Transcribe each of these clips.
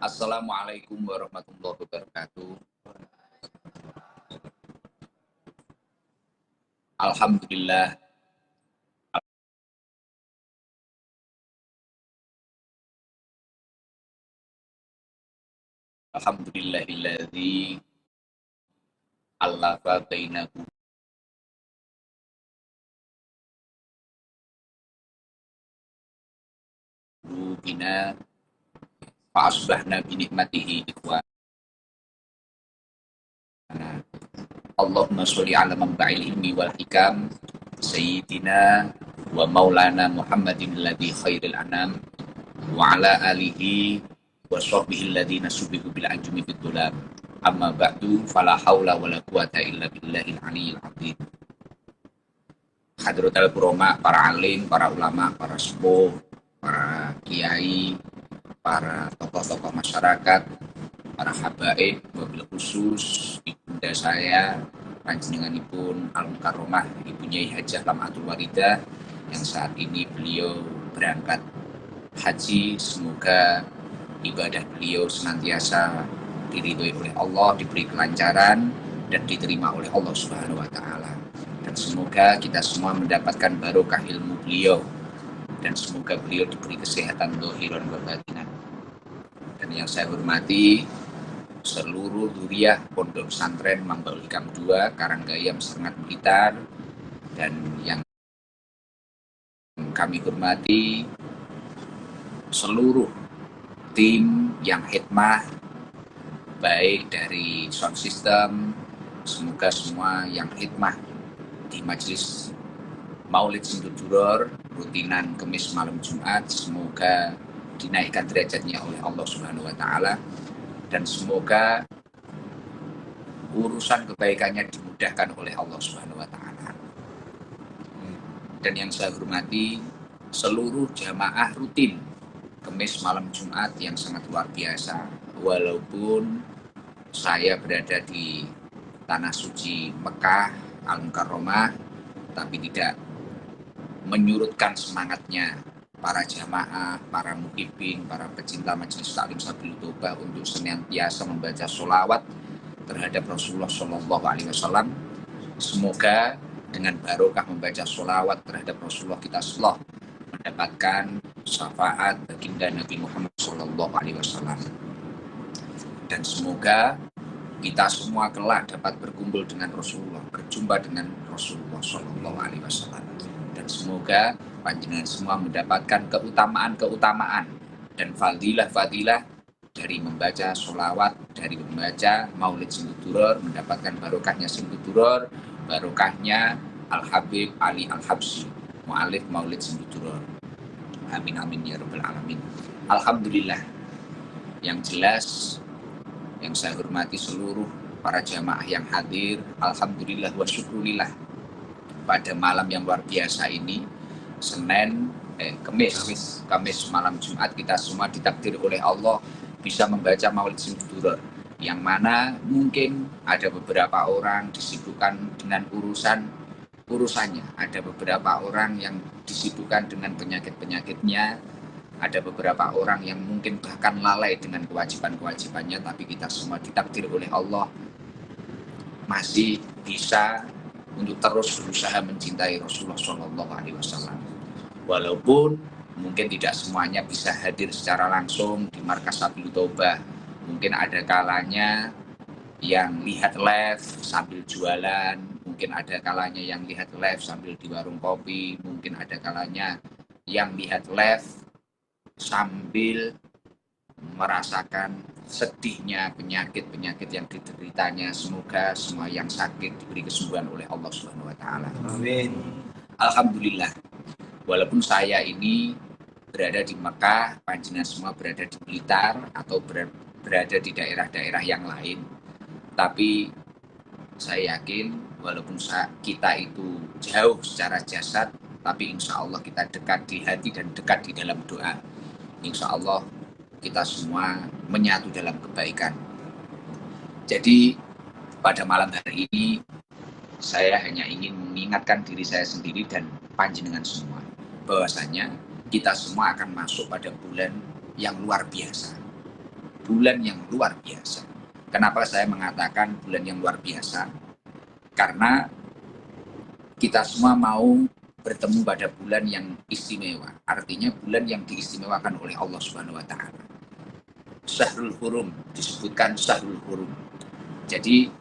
Assalamualaikum warahmatullahi wabarakatuh. Alhamdulillah, alhamdulillahilladzi allafa baina qulubina fa asbahna bi ni'matihi ikhwana. Allahumma sholli ala manba'il ilmi wal hikam sayyidina wa maulana Muhammadin alladzi khairil anam wa ala alihi wa sahbihi alladhina subiqu bil anjumi fid dulam. Amma ba'du fala haula wala quwata illa billahil aliyyil azim. Hadratul Qurama, para alim, para ulama, para sepuh, para kiai, para tokoh-tokoh masyarakat, para habaib, wabil khusus ibunda saya, panjenenganipun Al-Mukarramah, Ibu Nyai Hajah Lamatul Waridah, yang saat ini beliau berangkat haji. Semoga ibadah beliau senantiasa diridhoi oleh Allah, diberi kelancaran, dan diterima oleh Allah Subhanahu wa Ta'ala. Dan semoga kita semua mendapatkan barokah ilmu beliau, dan semoga beliau diberi kesehatan zahiran wa batinan. Dan yang saya hormati seluruh dzurriyyah Pondok Pesantren Mambaul Hikam 2 Karanggayam Serengat Blitar, dan yang kami hormati seluruh tim yang hikmah, baik dari sound system, semoga semua yang hikmah di majelis Maulid Sinduduror rutinan Kemis malam Jumat, semoga dinaikkan derajatnya oleh Allah Subhanahu wa Ta'ala, dan semoga urusan kebaikannya dimudahkan oleh Allah Subhanahu wa Ta'ala. Dan yang saya hormati seluruh jamaah rutin Kemis malam Jumat yang sangat luar biasa. Walaupun saya berada di tanah suci Mekah Al-Mukarramah, tapi tidak menyurutkan semangatnya para jamaah, para muhibbin, para pecinta majelis taklim Sabilul Toba untuk senantiasa membaca sholawat terhadap Rasulullah Shallallahu Alaihi Wasallam. Semoga dengan barokah membaca sholawat terhadap Rasulullah kita selalu mendapatkan syafaat baginda Nabi Muhammad Shallallahu Alaihi Wasallam. Dan semoga kita semua kelak dapat berkumpul dengan Rasulullah, berjumpa dengan Rasulullah Shallallahu Alaihi Wasallam. Dan semoga panjenengan semua mendapatkan keutamaan-keutamaan dan fadilah-fadilah dari membaca sholawat, dari membaca Maulid Sinduduror, mendapatkan barokahnya Sinduduror, barokahnya Al-Habib Ali Al-Habsyi, mu'alif Maulid Sinduduror. Amin amin ya rabbal alamin. Alhamdulillah. Yang jelas, yang saya hormati seluruh para jamaah yang hadir, alhamdulillah wa syukurillah, pada malam yang luar biasa ini, Kamis malam Jumat, kita semua ditakdir oleh Allah bisa membaca Maulid Sinduduror, yang mana mungkin ada beberapa orang disibukkan dengan urusannya, ada beberapa orang yang disibukkan dengan penyakit-penyakitnya, ada beberapa orang yang mungkin bahkan lalai dengan kewajiban-kewajibannya, tapi kita semua ditakdir oleh Allah masih bisa untuk terus berusaha mencintai Rasulullah Shallallahu Alaihi Wasallam. Walaupun mungkin tidak semuanya bisa hadir secara langsung di markas Sabilul Toba, mungkin ada kalanya yang lihat live sambil jualan, mungkin ada kalanya yang lihat live sambil di warung kopi, mungkin ada kalanya yang lihat live sambil merasakan sedihnya penyakit-penyakit yang dideritanya. Semoga semua yang sakit diberi kesembuhan oleh Allah Subhanahu wa Ta'ala. Amin. Alhamdulillah. Walaupun saya ini berada di Mekah, panjenengan semua berada di Blitar atau berada di daerah-daerah yang lain, tapi saya yakin walaupun kita itu jauh secara jasad, tapi insya Allah kita dekat di hati dan dekat di dalam doa. Insya Allah kita semua menyatu dalam kebaikan. Jadi pada malam hari ini saya hanya ingin mengingatkan diri saya sendiri dan panjenengan semua bahwasanya kita semua akan masuk pada bulan yang luar biasa. Bulan yang luar biasa. Kenapa saya mengatakan bulan yang luar biasa? Karena kita semua mau bertemu pada bulan yang istimewa. Artinya bulan yang diistimewakan oleh Allah Subhanahu wa taala. Syahrul Hurum, disebutkan Syahrul Hurum. Jadi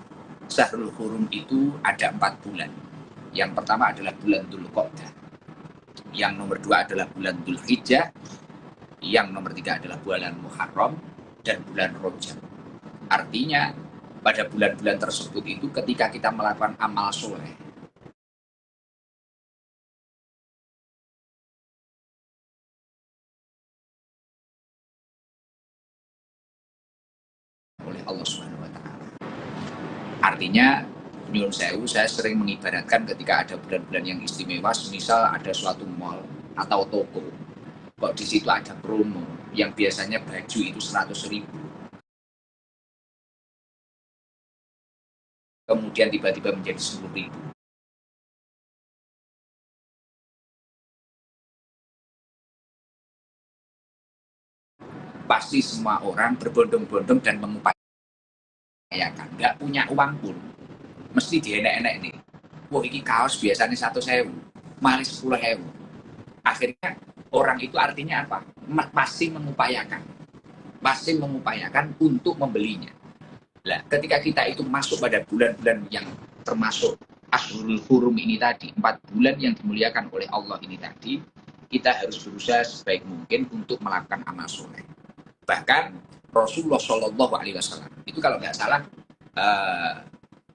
Syahrul Hurum itu ada 4 bulan. Yang pertama adalah bulan Dzulqa'dah. Yang nomor 2 adalah bulan Dzulhijjah. Yang nomor 3 adalah bulan Muharram dan bulan Rajab. Artinya pada bulan-bulan tersebut itu ketika kita melakukan amal soleh, oleh Allah Subhanahu wa taala. Artinya nyuwun sewu, saya sering mengibaratkan ketika ada bulan-bulan yang istimewa, misal ada suatu mall atau toko, kok di situ ada promo yang biasanya baju itu 100.000, kemudian tiba-tiba menjadi 10.000. Pasti semua orang berbondong-bondong dan mengupayakan, nggak punya uang pun mesti dienek-enek nih. Wah, ini kaos biasanya 100.000, malah 10.000. Akhirnya orang itu artinya apa? Pasti mengupayakan untuk membelinya. Nah, ketika kita itu masuk pada bulan-bulan yang termasuk Ashurul Hurum ini tadi, 4 bulan yang dimuliakan oleh Allah ini tadi, kita harus berusaha sebaik mungkin untuk melakukan amal soleh. Bahkan Rasulullah Shallallahu Alaihi Wasallam itu kalau nggak salah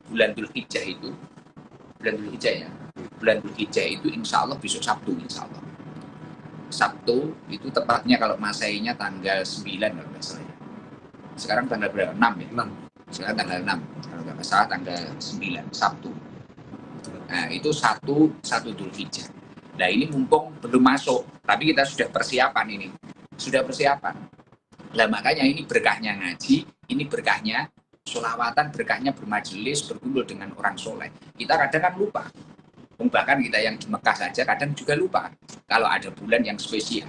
bulan Dzulhijjah itu, bulan Dzulhijjah itu insya Allah besok Sabtu, insya Allah. Sabtu itu tepatnya kalau Masainya tanggal 9 kalau nggak salah. Sekarang tanggal berapa? 6 ya? 6. Sekarang tanggal 6. Kalau nggak salah tanggal 9, Sabtu. Nah, itu satu Dzulhijjah. Nah, ini mumpung belum masuk, tapi kita sudah persiapan ini. Sudah persiapan. Nah, makanya ini berkahnya ngaji, ini berkahnya sholawatan, berkahnya bermajelis, berkumpul dengan orang soleh. Kita kadang kan lupa. Bahkan kita yang di Mekah saja kadang juga lupa kalau ada bulan yang spesial.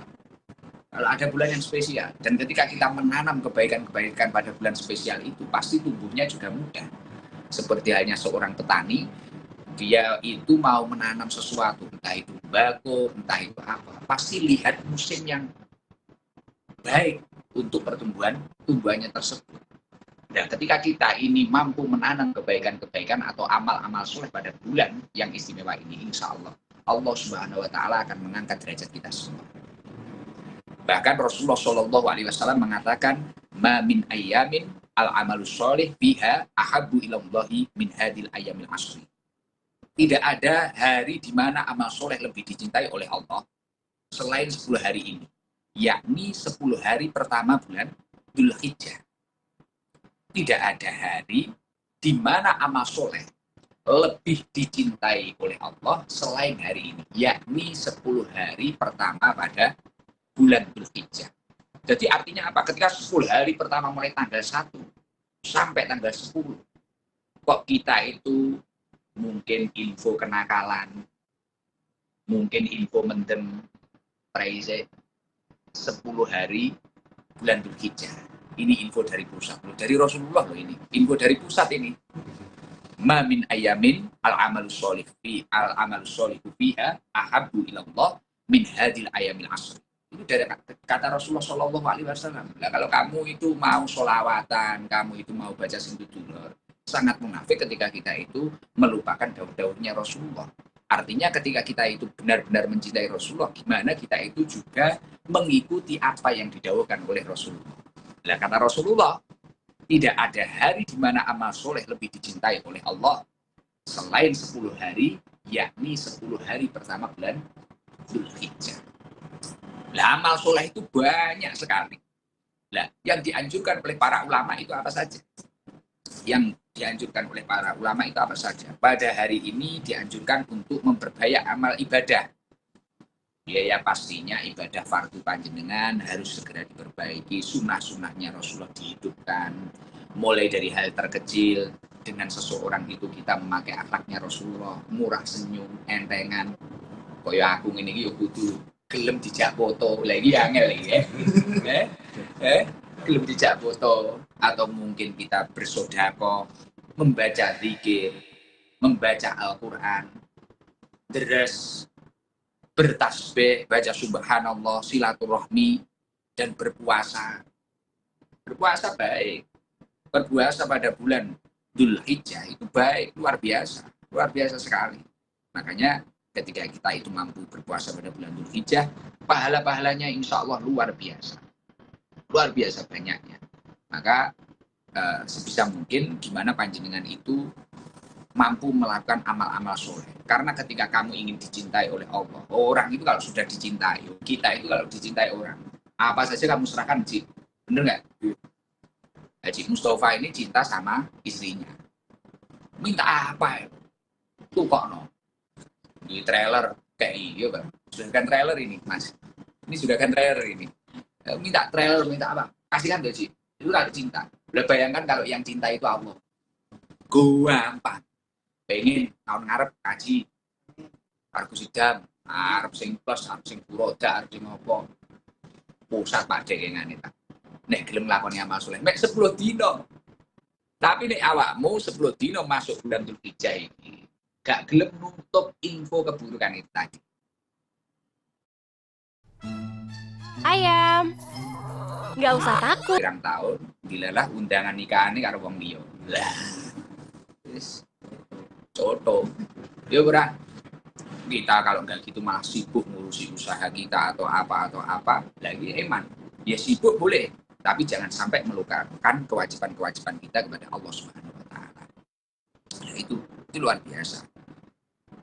Kalau ada bulan yang spesial, dan ketika kita menanam kebaikan-kebaikan pada bulan spesial itu, pasti tumbuhnya juga mudah. Seperti halnya seorang petani, dia itu mau menanam sesuatu, entah itu bako, entah itu apa, pasti lihat musim yang baik untuk tumbuhannya tersebut. Dan ketika kita ini mampu menanam kebaikan-kebaikan atau amal-amal soleh pada bulan yang istimewa ini, insya Allah, Allah Subhanahu Wa Taala akan mengangkat derajat kita semua. Bahkan Rasulullah Shallallahu Alaihi Wasallam mengatakan, "Ma min ayamin al amalus soleh biha ahabu ilallahi min hadil ayamil asri." Tidak ada hari di mana amal soleh lebih dicintai oleh Allah selain 10 hari ini, yakni 10 hari pertama bulan Dzulhijjah. Tidak ada hari di mana amal soleh lebih dicintai oleh Allah selain hari ini, yakni 10 hari pertama pada bulan Dzulhijjah. Jadi artinya apa? Ketika 10 hari pertama mulai tanggal 1 sampai tanggal 10, kok kita itu mungkin info kenakalan, mungkin info mendem, praise 10 hari bulan Dzulhijjah. Ini info dari pusat, dari Rasulullah loh ini. Info dari pusat ini. Ma min ayamin al-amalus sholih fiha ahabbu ilallah min hadil ayamil asr. Itu dari kata Rasulullah Shallallahu Alaihi Wasallam. Nah, kalau kamu itu mau sholawatan, kamu itu mau baca sindudulur, sangat munafik ketika kita itu melupakan daun-daunnya Rasulullah. Artinya ketika kita itu benar-benar mencintai Rasulullah, gimana kita itu juga mengikuti apa yang didawuhkan oleh Rasulullah. Nah, kata Rasulullah, tidak ada hari di mana amal soleh lebih dicintai oleh Allah selain 10 hari, yakni 10 hari pertama bulan Dzulhijjah. Nah, amal soleh itu banyak sekali. Nah, yang dianjurkan oleh para ulama itu apa saja? Yang dianjurkan oleh para ulama itu apa saja? Pada hari ini dianjurkan untuk memperbanyak amal ibadah. Ya pastinya ibadah fardu panjenengan harus segera diperbaiki, sunnah-sunnahnya Rasulullah dihidupkan, mulai dari hal terkecil, dengan seseorang itu kita memakai akhlaknya Rasulullah, murah senyum, entengan, kaya aku ini yo kudu gelem dijak foto lagi angel lagi ya. Gelem dijak foto atau mungkin kita bersedekah, membaca zikir, membaca Al-Qur'an, deres, bertasbih, baca subhanallah, silaturahmi dan berpuasa. Berpuasa baik. Berpuasa pada bulan Dzulhijjah itu baik, luar biasa sekali. Makanya ketika kita itu mampu berpuasa pada bulan Dzulhijjah, pahala-pahalanya insya Allah luar biasa banyaknya. Maka sebisa mungkin gimana panjenengan itu mampu melakukan amal-amal soleh. Karena ketika kamu ingin dicintai oleh Allah, orang itu kalau sudah dicintai, kita itu kalau dicintai orang, apa saja kamu serahkan, Cik. Bener nggak? Haji Mustafa ini cinta sama istrinya. Minta apa ya? Tuh kok no. Di trailer kayak iya Bang. Sudah kan trailer ini, Mas. Ini sudah kan trailer ini. Minta trailer, minta apa? Kasihkan deh, Ci. Itu kalau cinta. Udah bayangkan kalau yang cinta itu Allah. Gampang. Pengen tahun ngarep kaji. Arep sidang, arep sing plus, arep sing puroda, arep sing apa. Pusat Pak Dek ngene ta. Nek gelem nglakoni amal saleh mek 10 dino. Tapi nek awakmu 10 dino masuk bulan Dzulhijjah ini gak gelem nutup info keburukan itu tadi. Ayam, nggak usah takut. Pirang tahun, dilalah undangan nikahan karo wong liya. Lah. Wis coto. Yo ora. Kita kalau nggak gitu malah sibuk ngurusi usaha kita atau apa lagi eman. Ya sibuk boleh, tapi jangan sampai melupakan kewajiban-kewajiban kita kepada Allah Subhanahu wa taala. Nah, itu luar biasa.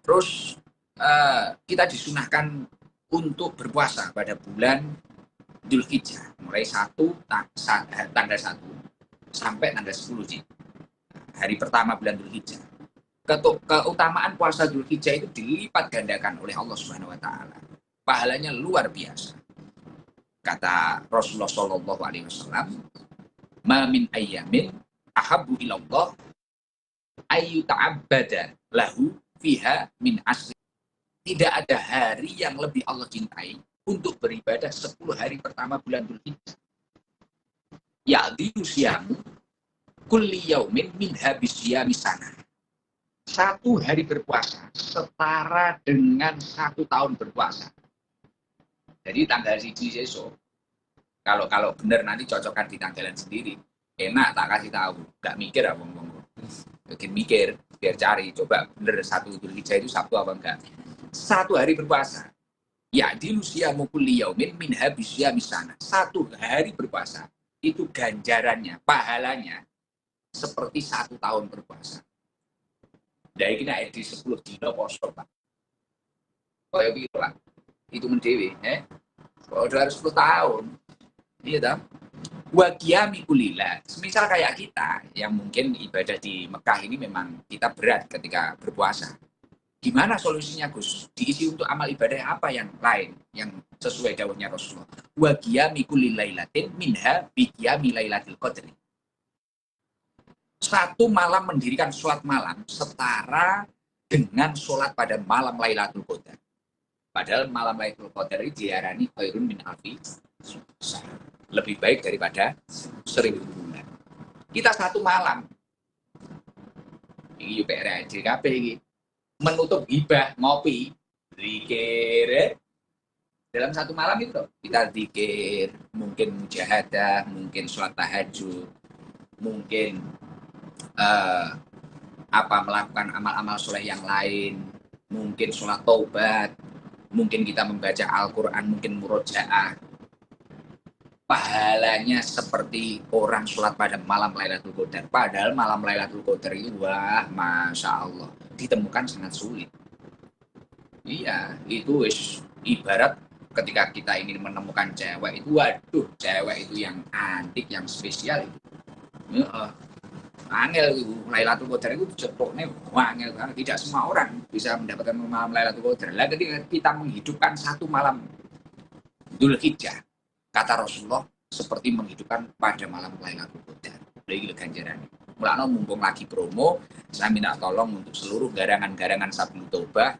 Terus kita disunahkan untuk berpuasa pada bulan Dzulhijjah mulai tanggal 1 sampai tanggal 10 sih. Hari pertama bulan Dzulhijjah. Keutamaan puasa Dzulhijjah itu dilipat gandakan oleh Allah Subhanahu wa taala. Pahalanya luar biasa. Kata Rasulullah sallallahu alaihi wasallam, "Ma min ayyamin ahabbu ila Allah ayu ta'abbada lahu fiha min asri." Tidak ada hari yang lebih Allah cintai untuk beribadah 10 hari pertama bulan Dzulhijjah. Ya'dilu siyamu kulli yaumin min habisiyami sana. 1 hari berpuasa setara dengan 1 tahun berpuasa. Jadi tanggal 1 besok, kalau benar nanti cocokkan di tanggalan sendiri, enak tak kasih tahu, gak mikir apa ngomong. Bikin mikir, biar cari, coba bener 1 Dzulhijjah itu Sabtu apa enggak. 1 hari berpuasa. Ya di usia mukuli yaumin min habisya misana. 1 hari berpuasa itu ganjarannya, pahalanya seperti 1 tahun berpuasa. Dari kena di 10 dino poso Pak. Kaya gitu Pak. Itu mendewi, kalau udah 10 tahun, iya tak? Wa qiyami kulillah. Misal kayak kita yang mungkin ibadah di Mekah ini memang kita berat ketika berpuasa. Gimana solusinya Gus? Diisi untuk amal ibadah apa yang lain yang sesuai dawuhnya Rasulullah? Wa qiyami kulli lailatin minha bi qiyami lailatul qadri. 1 malam mendirikan sholat malam setara dengan sholat pada malam Lailatul Qadar. Padahal malam Lailatul Qadar ini diarani khairun min alfi shahr. Lebih baik daripada 1000 bulan. Kita 1 malam. Ini PR JKP ini. Menutup hibah, ngopi, zikir. Dalam 1 malam itu kita zikir, mungkin mujahadah, mungkin sholat tahajud, mungkin melakukan amal-amal soleh yang lain, mungkin sholat taubat, mungkin kita membaca Al-Quran, mungkin murojaah. Pahalanya seperti orang sholat pada malam Lailatul Qadar. Padahal malam Lailatul Qadar itu wah, masya Allah, ditemukan sangat sulit. Iya, itu ibarat ketika kita ingin menemukan cewek itu, waduh, cewek itu yang antik, yang spesial itu. Angel itu Lailatul Qadar itu cepoknya angel karena tidak semua orang bisa mendapatkan malam Lailatul Qadar. Lah ketika kita menghidupkan 1 malam Dzulhijjah, kata Rasulullah seperti menghidupkan pada malam Lailatul Qadar. Lagi ganjaran. Mulanya mumpung lagi promo, saya minta tolong untuk seluruh garangan-garangan Sabil Taubah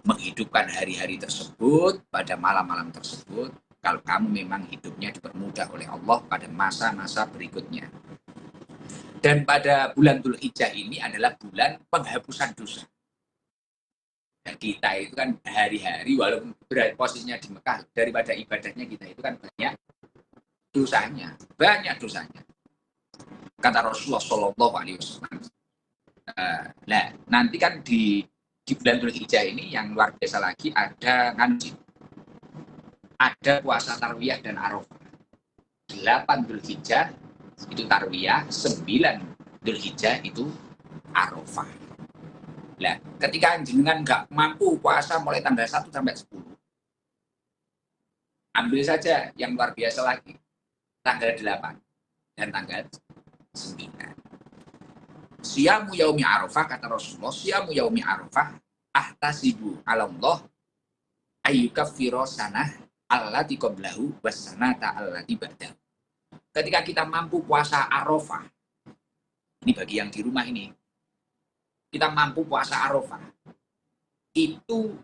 menghidupkan hari-hari tersebut pada malam-malam tersebut kalau kamu memang hidupnya dipermudah oleh Allah pada masa-masa berikutnya. Dan pada bulan Dzulhijjah ini adalah bulan penghapusan dosa. Dan kita itu kan hari-hari walaupun posisinya di Mekah, daripada ibadahnya kita itu kan banyak dosanya. Kata Rasulullah Shallallahu Alaihi Wasallam. Nah, nanti kan di bulan Dzulhijjah ini yang luar biasa lagi ada ngaji, ada puasa tarwiyah dan arafah. 8 Dzulhijjah itu tarwiyah, 9 Dzulhijjah itu arafah. Nah, ketika jenengan nggak mampu puasa mulai tanggal 1 sampai 10, ambil saja yang luar biasa lagi, tanggal 8 dan tanggal 9. Siyamu yaumi arafah, kata Rasulullah, siyamu yaumi arafah ahtasibu ala Allah ayyukaffira sanah allati qablahu wassanata allati ba'dahu. Ketika kita mampu puasa arafah, ini bagi yang di rumah ini, kita mampu puasa arafah, itu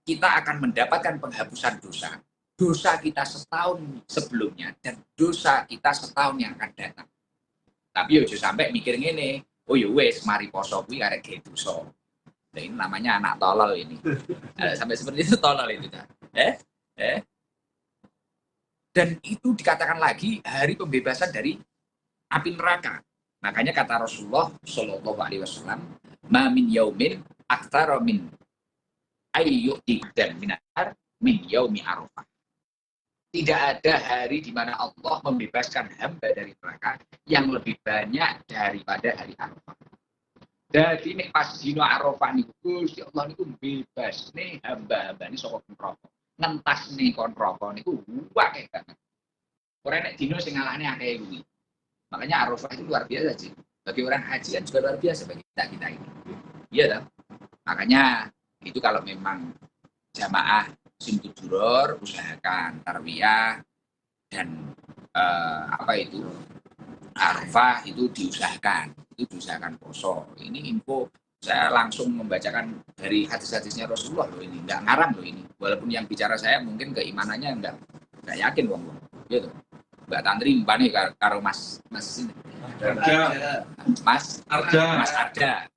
kita akan mendapatkan penghapusan dosa. Dosa kita setahun sebelumnya dan dosa kita setahun yang akan datang. Tapi ojo sampai mikir ngene, oh ya wes mari poso kuwi arek ge dosa. Nah, ini namanya anak tolol ini. Sampai seperti itu tolol itu kan. Dan itu dikatakan lagi hari pembebasan dari api neraka. Makanya kata Rasulullah Shallallahu Alaihi Wasallam, "Ma min yaumin aktsara min ayyu'ti dan minar min yaumi arafah." Tidak ada hari di mana Allah membebaskan hamba dari neraka yang lebih banyak daripada hari Arafah. Jadi nek pas dina Arafah niku Gusti Allah niku bebas nih hamba-hamba ini saka neraka. Ngentas nih kon neraka niku akeh banget. Ora nek dina sing ngalahne akeh kuwi. Makanya Arafah itu luar biasa sih. Bagi orang haji kan juga luar biasa bagi kita ini. Iya toh? Makanya itu kalau memang jamaah Simtuduror usahakan tarwiyah dan Arafah itu diusahakan poso. Ini info saya langsung membacakan dari hadis-hadisnya Rasulullah loh ini, nggak ngarang loh ini. Walaupun yang bicara saya mungkin keimanannya nggak yakin wong gitu. Mbak Tantri mbane karo Mas ini. Mas Arda.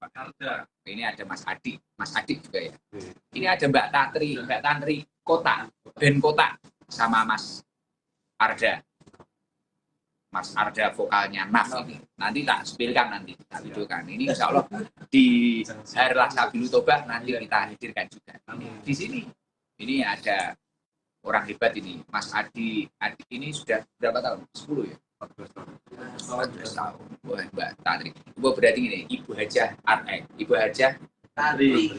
Ini ada Mas Adik juga ya. Ini ada Mbak Tantri Kota, Ben Kota sama Mas Arda. Mas Arda vokalnya Naf ini. Nanti tak spilkan nanti, tak videokan. Ini insya Allah di Harlah Sabilu Tobah nanti kita hadirkan juga. Di sini ini ada orang hebat ini, Mas Adi ini sudah berapa tahun? 10 ya? 14 tahun. Wah, Mbak Tantri. Ibu berarti ini, Ibu Hajah Tantri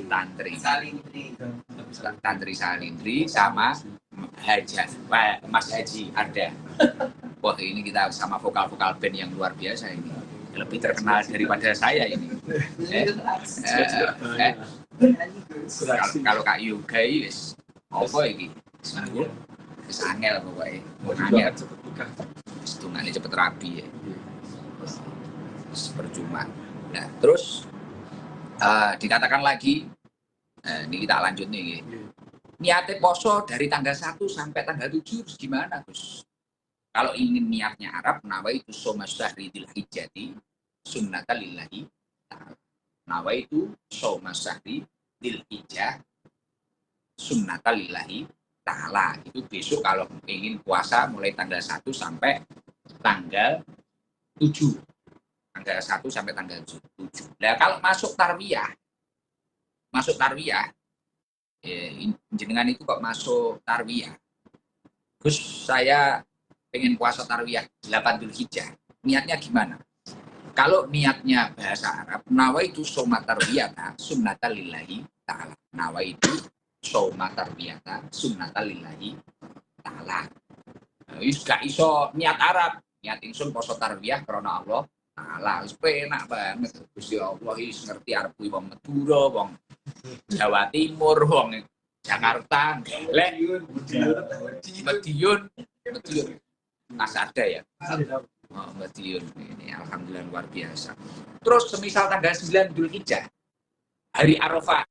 Salindri sama Mas Haji ada. Wah, ini kita sama vokal-vokal band yang luar biasa ini. Lebih terkenal daripada saya ini. Kalau Kak Yoga wis apa iki? Sembuh. Wis angel pokoke. Angel. Setungane cepet rapi ya. Percuma. Nah, terus dikatakan lagi, ini kita lanjut nih. Niatnya poso dari tanggal 1 sampai tanggal 7 gimana, Gus? Kalau ingin niatnya Arab, nawaitu shoma syahri dzulhijjati sunnatan lillahi ta'ala. Nawaitu shoma syahri dzulhijjah sunnatan lillahi ta'ala. Itu besok kalau ingin puasa mulai tanggal 1 sampai tanggal 7. Tanggal 1 sampai tanggal 7. Nah, kalau masuk tarwiyah, jenengan itu kok masuk tarwiyah. Gus, saya pengen puasa tarwiyah 8 Dzulhijjah. Niatnya gimana? Kalau niatnya bahasa Arab, nawaitu shoma tarwiyata sunnatan lillahi ta'ala. Nawaitu shoma tarwiyata sunnatan lillahi ta'ala. Wis gak iso niat Arab, niat ingsun poso tarwiyah karena Allah Ta'ala. Wis penak banget. Gusti Allah wis ngerti arep kuwi wong Madura, wong Jawa Timur, wong Jakarta, Madiun. Mas ada ya? Oh, Madiun. Ini alhamdulillah luar biasa. Terus semisal tanggal 9 Dzulhijjah, hari Arafah.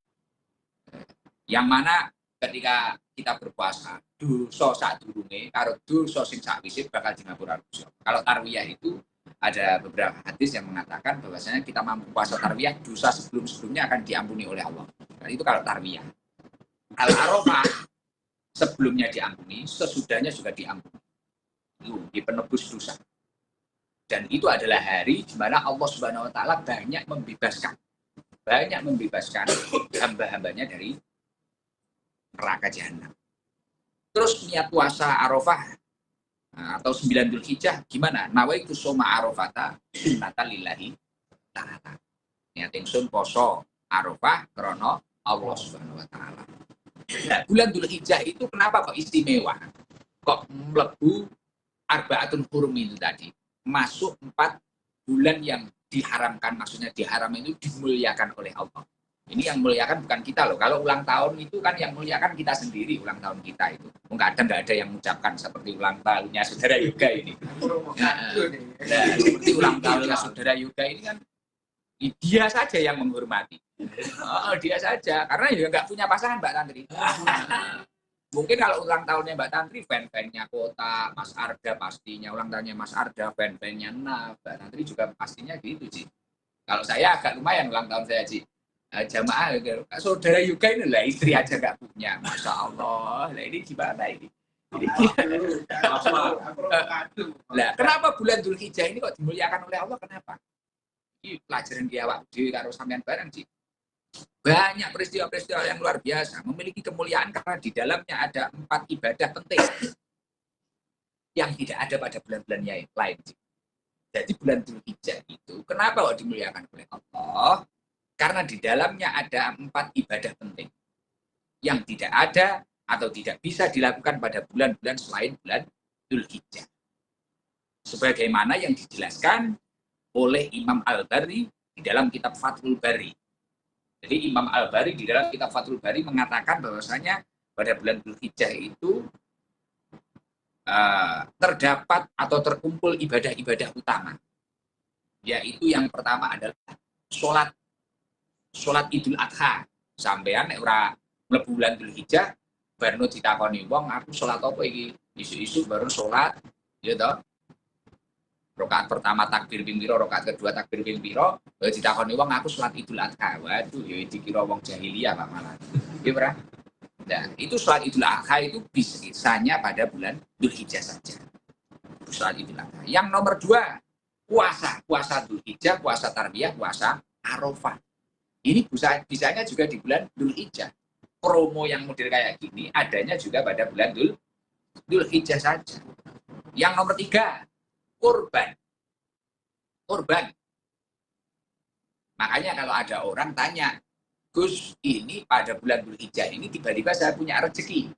Yang mana ketika kita berpuasa, dosa sadurunge karo dosa sing sakwise bakal dingapura dosa. Kalau tarwiyah itu ada beberapa hadis yang mengatakan bahwasanya kita mampu puasa tarwiyah, dosa sebelum-sebelumnya akan diampuni oleh Allah. Nah, itu kalau tarwiyah. Kalau Arafah sebelumnya diampuni, sesudahnya juga diampuni. Itu di penebus dosa. Dan itu adalah hari di mana Allah Subhanahu wa taala banyak membebaskan hamba-hambanya dari neraka jahanam. Terus niat puasa Arafah atau 9 Dzulhijjah gimana? Nawaitu soma Arafata sunnatan lillahi ta'ala. Niat ingsun poso Arafah krana Allah Subhanahu wa taala. Nah, bulan Dzulhijjah itu kenapa kok istimewa? Kok mlebu Arba'atun Hurum itu tadi? Masuk 4 bulan yang diharamkan, maksudnya diharam itu dimuliakan oleh Allah. Ini yang muliakan bukan kita loh. Kalau ulang tahun itu kan yang muliakan kita sendiri, ulang tahun kita itu. Kadang nggak ada yang mengucapkan seperti ulang tahunnya saudara Yoga ini. Seperti ulang tahunnya saudara Yoga ini kan dia saja yang menghormati. Dia saja, karena juga nggak punya pasangan Mbak Tantri. Mungkin kalau ulang tahunnya Mbak Tantri, fan-fannya Kota, Mas Arda pastinya, ulang tahunnya Mas Arda, fan-fannya Mbak Tantri juga pastinya gitu, Ci. Kalau saya agak lumayan ulang tahun saya, Ci. Jamaah saudara Yoga ini lah istri aja nggak punya, masya Allah. Lah ini gimana ini? Lah kenapa bulan Dzulhijjah ini kok dimuliakan oleh Allah? Kenapa? Ini pelajaran dia waktu karo sampean bareng sih. Banyak peristiwa-peristiwa yang luar biasa memiliki kemuliaan karena di dalamnya ada 4 ibadah penting yang tidak ada pada bulan-bulan yang lain. Jadi bulan Dzulhijjah itu kenapa kok dimuliakan oleh Allah? Karena di dalamnya ada 4 ibadah penting yang tidak ada atau tidak bisa dilakukan pada bulan-bulan selain bulan Dzulhijjah. Sebagaimana yang dijelaskan oleh Imam Al-Bari di dalam kitab Fathul Bari. Jadi Imam Al-Bari di dalam kitab Fathul Bari mengatakan bahwasanya pada bulan Dzulhijjah itu terdapat atau terkumpul ibadah-ibadah utama. Yaitu yang pertama adalah sholat Idul Adha. Sampean nek ora mlebu bulan Dzulhijjah barno ditakoni wong aku sholat apa iki? Isu-isu baru sholat, ya toh. Rakaat pertama takbir ping pira, rakaat kedua takbir ping pira, ditakoni wong aku sholat Idul Adha. Waduh, ya dikira wong jahiliyah Pak malah. Nggih, Pak. Nah, itu sholat Idul Adha itu bisanya pada bulan Dzulhijjah saja. Sholat Idul Adha. Yang nomor 2, puasa Dzulhijjah, puasa Tarbiyah, puasa Arafah. Ini bisanya juga di bulan Dzulhijjah. Promo yang model kayak gini adanya juga pada bulan Dzulhijjah saja. Yang nomor 3, kurban. Makanya kalau ada orang tanya, Gus, ini pada bulan Dzulhijjah ini tiba-tiba saya punya rezeki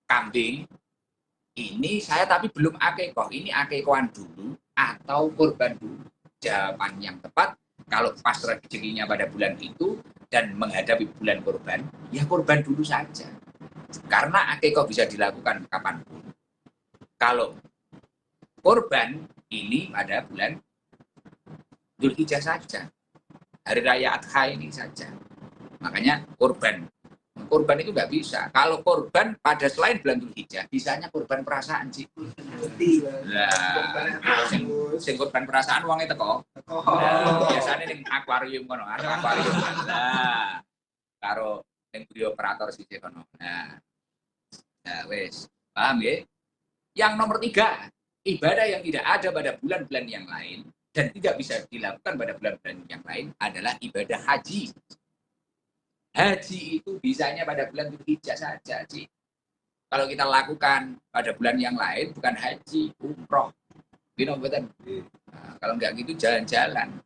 kambing. Ini saya tapi belum akikoh. Ini akikohan dulu atau kurban dulu? Jawaban yang tepat, kalau pas rezekinya pada bulan itu dan menghadapi bulan kurban, ya kurban dulu saja. Karena akikoh bisa dilakukan kapanpun. Kalau kurban ini pada bulan Dzulhijjah saja. Hari Raya Adha ini saja. Makanya kurban itu nggak bisa. Kalau kurban pada selain bulan Dzulhijjah, bisanya kurban perasaan sih. Nah, sing kurban perasaan wongnya teko. Biasanya ning akuarium kono, akuarium. Nah, karo ning brio operator sih kono. Nah, wes, paham ya? Yang nomor 3, ibadah yang tidak ada pada bulan-bulan yang lain dan tidak bisa dilakukan pada bulan-bulan yang lain adalah ibadah haji. Haji itu bisanya pada bulan Dzulhijjah saja, Ci. Kalau kita lakukan pada bulan yang lain bukan haji, umroh. Betul. Nah, kalau nggak gitu jalan-jalan.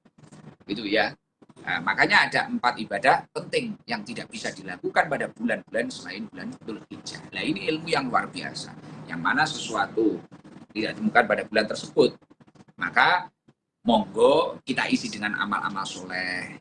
Gitu ya. Nah, makanya ada 4 ibadah penting yang tidak bisa dilakukan pada bulan-bulan selain bulan Dzulhijjah. Nah, ini ilmu yang luar biasa. Yang mana sesuatu tidak ditemukan pada bulan tersebut. Maka monggo kita isi dengan amal-amal soleh.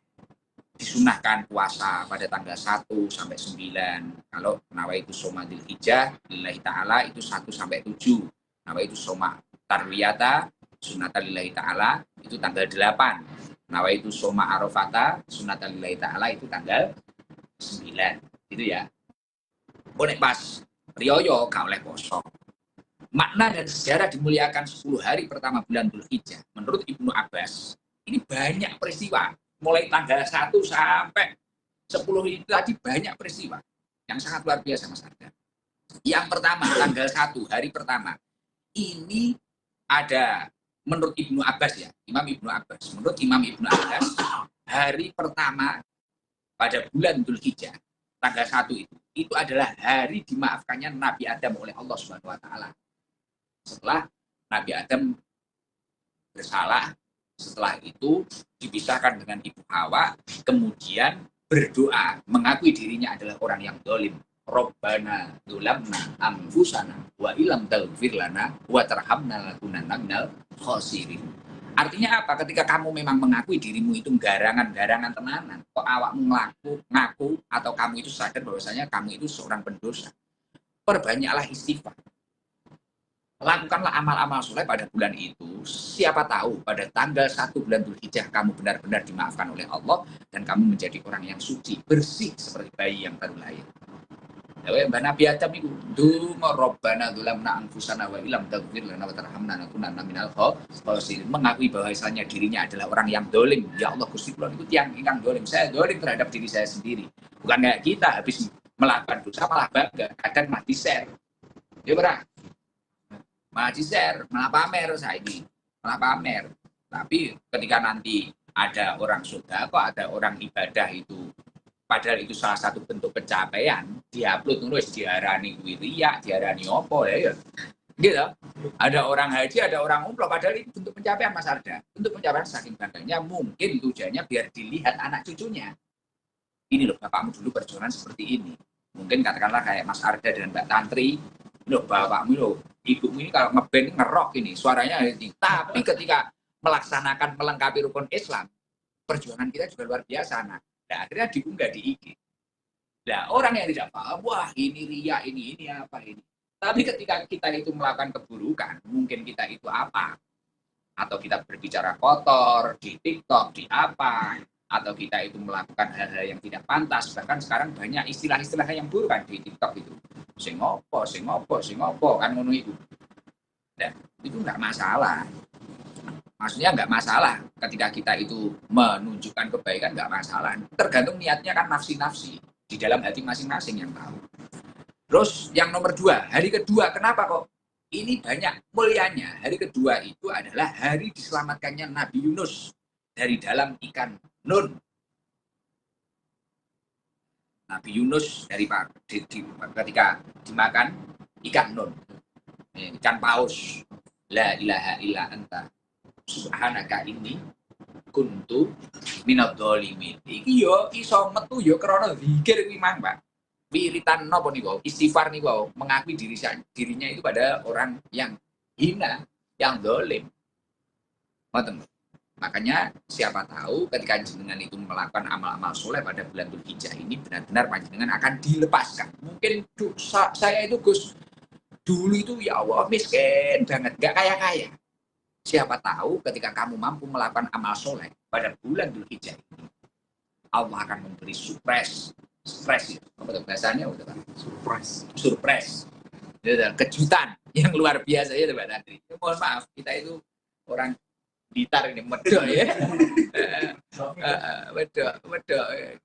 Disunahkan puasa pada tanggal 1 sampai 9. Kalau nawaitu soma Dzulhijjah lillahi ta'ala itu 1 sampai 7. Nawaitu soma tarwiyata sunnatan lillahi ta'ala itu tanggal 8. Nawaitu soma arafata sunatalillahi ta'ala itu tanggal 9. Gitu ya. Boleh pas rioyo gak oleh poso. Makna dan sejarah dimuliakan 10 hari pertama bulan Dzulhijjah. Menurut Ibnu Abbas, ini banyak peristiwa. Mulai tanggal 1 sampai 10 itu tadi banyak peristiwa. Yang sangat luar biasa, Mas Arda. Yang pertama, tanggal 1, hari pertama. Ini ada, menurut Ibnu Abbas ya, Imam Ibnu Abbas. Menurut Imam Ibnu Abbas, hari pertama pada bulan Dzulhijjah, tanggal 1 itu adalah hari dimaafkannya Nabi Adam oleh Allah Subhanahu wa taala. Setelah Nabi Adam bersalah, setelah itu dipisahkan dengan Ibu Hawa, kemudian berdoa, mengakui dirinya adalah orang yang zalim. Rabbana dzulamna anfusana wa illam taghfir lana wa tarhamna lakunanna minal khasirin. Artinya apa? Ketika kamu memang mengakui dirimu itu garangan tenanan, kok awakmu ngaku atau kamu itu sadar bahwasanya kamu itu seorang pendosa, perbanyaklah istighfar. Lakukanlah amal-amal soleh pada bulan itu. Siapa tahu pada tanggal 1 bulan Dzulhijjah kamu benar-benar dimaafkan oleh Allah dan kamu menjadi orang yang suci, bersih seperti bayi yang baru lahir. Ya, Mbak Nabi Adam itu dungo Rabbana dzulamna anfusana wa illam taghfir lana wa tarhamna lakunanna minal khasirin. Mengakui bahwasanya dirinya adalah orang yang dolim. Ya Allah, Gusti kula niku tiyang ingkang dolim. Saya dolim terhadap diri saya sendiri. Bukan kayak kita habis melakukan dosa malah bangga, kadang mah di-share. Ya ora? Malah di-share, malah pamer saya ini. Malah pamer. Tapi ketika nanti ada orang surga, kok ada orang ibadah itu, padahal itu salah satu bentuk pencapaian, diupload terus diarani riya, diarani opo ya. Gitu. Ada orang haji, ada orang umroh, padahal itu bentuk pencapaian, Mas Arda. Bentuk pencapaian saking bangganya, mungkin tujuannya biar dilihat anak cucunya. Ini loh, bapakmu dulu perjuangan seperti ini. Mungkin katakanlah kayak Mas Arda dan Mbak Tantri, loh bapakmu loh, ibumu ini kalau ngeband ngerok ini, suaranya ini. Tapi ketika melaksanakan melengkapi rukun Islam, perjuangan kita juga luar biasa, anak. Nah, akhirnya diunggah di IG. Nah, orang yang tidak paham, wah ini ria, ini apa ini. Tapi ketika kita itu melakukan keburukan, mungkin kita itu apa? Atau kita berbicara kotor di TikTok, di apa? Atau kita itu melakukan hal-hal yang tidak pantas. Bahkan sekarang banyak istilah-istilah yang buruk kan di TikTok itu. Sing opo, kan ngono itu. Dan itu nggak masalah. Maksudnya nggak masalah ketika kita itu menunjukkan kebaikan, nggak masalah. Tergantung niatnya kan nafsi-nafsi di dalam hati masing-masing yang tahu. Terus yang nomor 2, hari kedua, kenapa kok ini banyak mulianya? Hari kedua itu adalah hari diselamatkannya Nabi Yunus dari dalam ikan nun. Nabi Yunus dari ketika dimakan ikan nun, ikan paus. La ilaha illa anta subhanaka inni kuntu minadh dhalimin. Iki yo iso metu yo krana zikir kuwi mang, Pak. Wiritan napa niku? Istighfar niku, mengakui dirinya itu pada orang yang hina, yang zalim. Ngoten. Makanya siapa tahu ketika jenengan itu melakukan amal-amal soleh pada bulan Dzulhijjah ini benar-benar panjenengan akan dilepaskan. Mungkin saya itu Gus dulu itu ya Allah miskin banget, gak kaya-kaya. Siapa tahu ketika kamu mampu melakukan amal soleh pada bulan Dzulhijjah ini, Allah akan memberi surprise ya. Apa bahasanya udah kan? Surprise. Kejutan yang luar biasa ya Mbak Tantri. Mohon maaf, kita itu orang Blitar ini medok ya. Medok.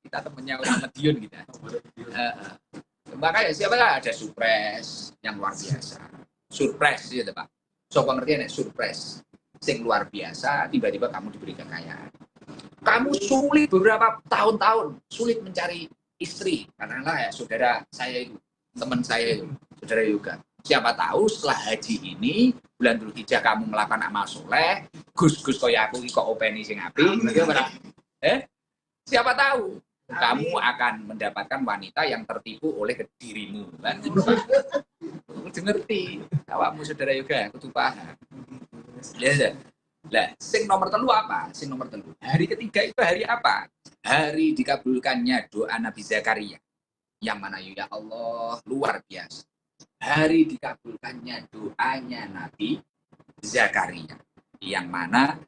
Kita temennya orang Madiun kita. Makanya siapa lah ada surprise yang luar biasa. Surprise ya Pak. So pengertian surprise sing luar biasa, tiba-tiba kamu diberi kekayaan. Kamu sulit beberapa tahun-tahun sulit mencari istri. Katakanlah ya saudara saya itu, teman saya itu, saudara Yoga. Siapa tahu setelah haji ini bulan Dzulhijjah kamu melakukan amal soleh, Gus kaya aku kok openi sing apik, siapa tahu kamu akan mendapatkan wanita yang tertipu oleh dirimu. Kan? Kudu ngerti, awakmu saudara Yoga, kudu paham. Ya. Lah, sing nomor 3 apa? Sing nomor 3. Hari ketiga itu hari apa? Hari dikabulkannya doa Nabi Zakaria. Yang mana ya Allah, luar biasa. Hari dikabulkannya doanya Nabi Zakaria. Yang mana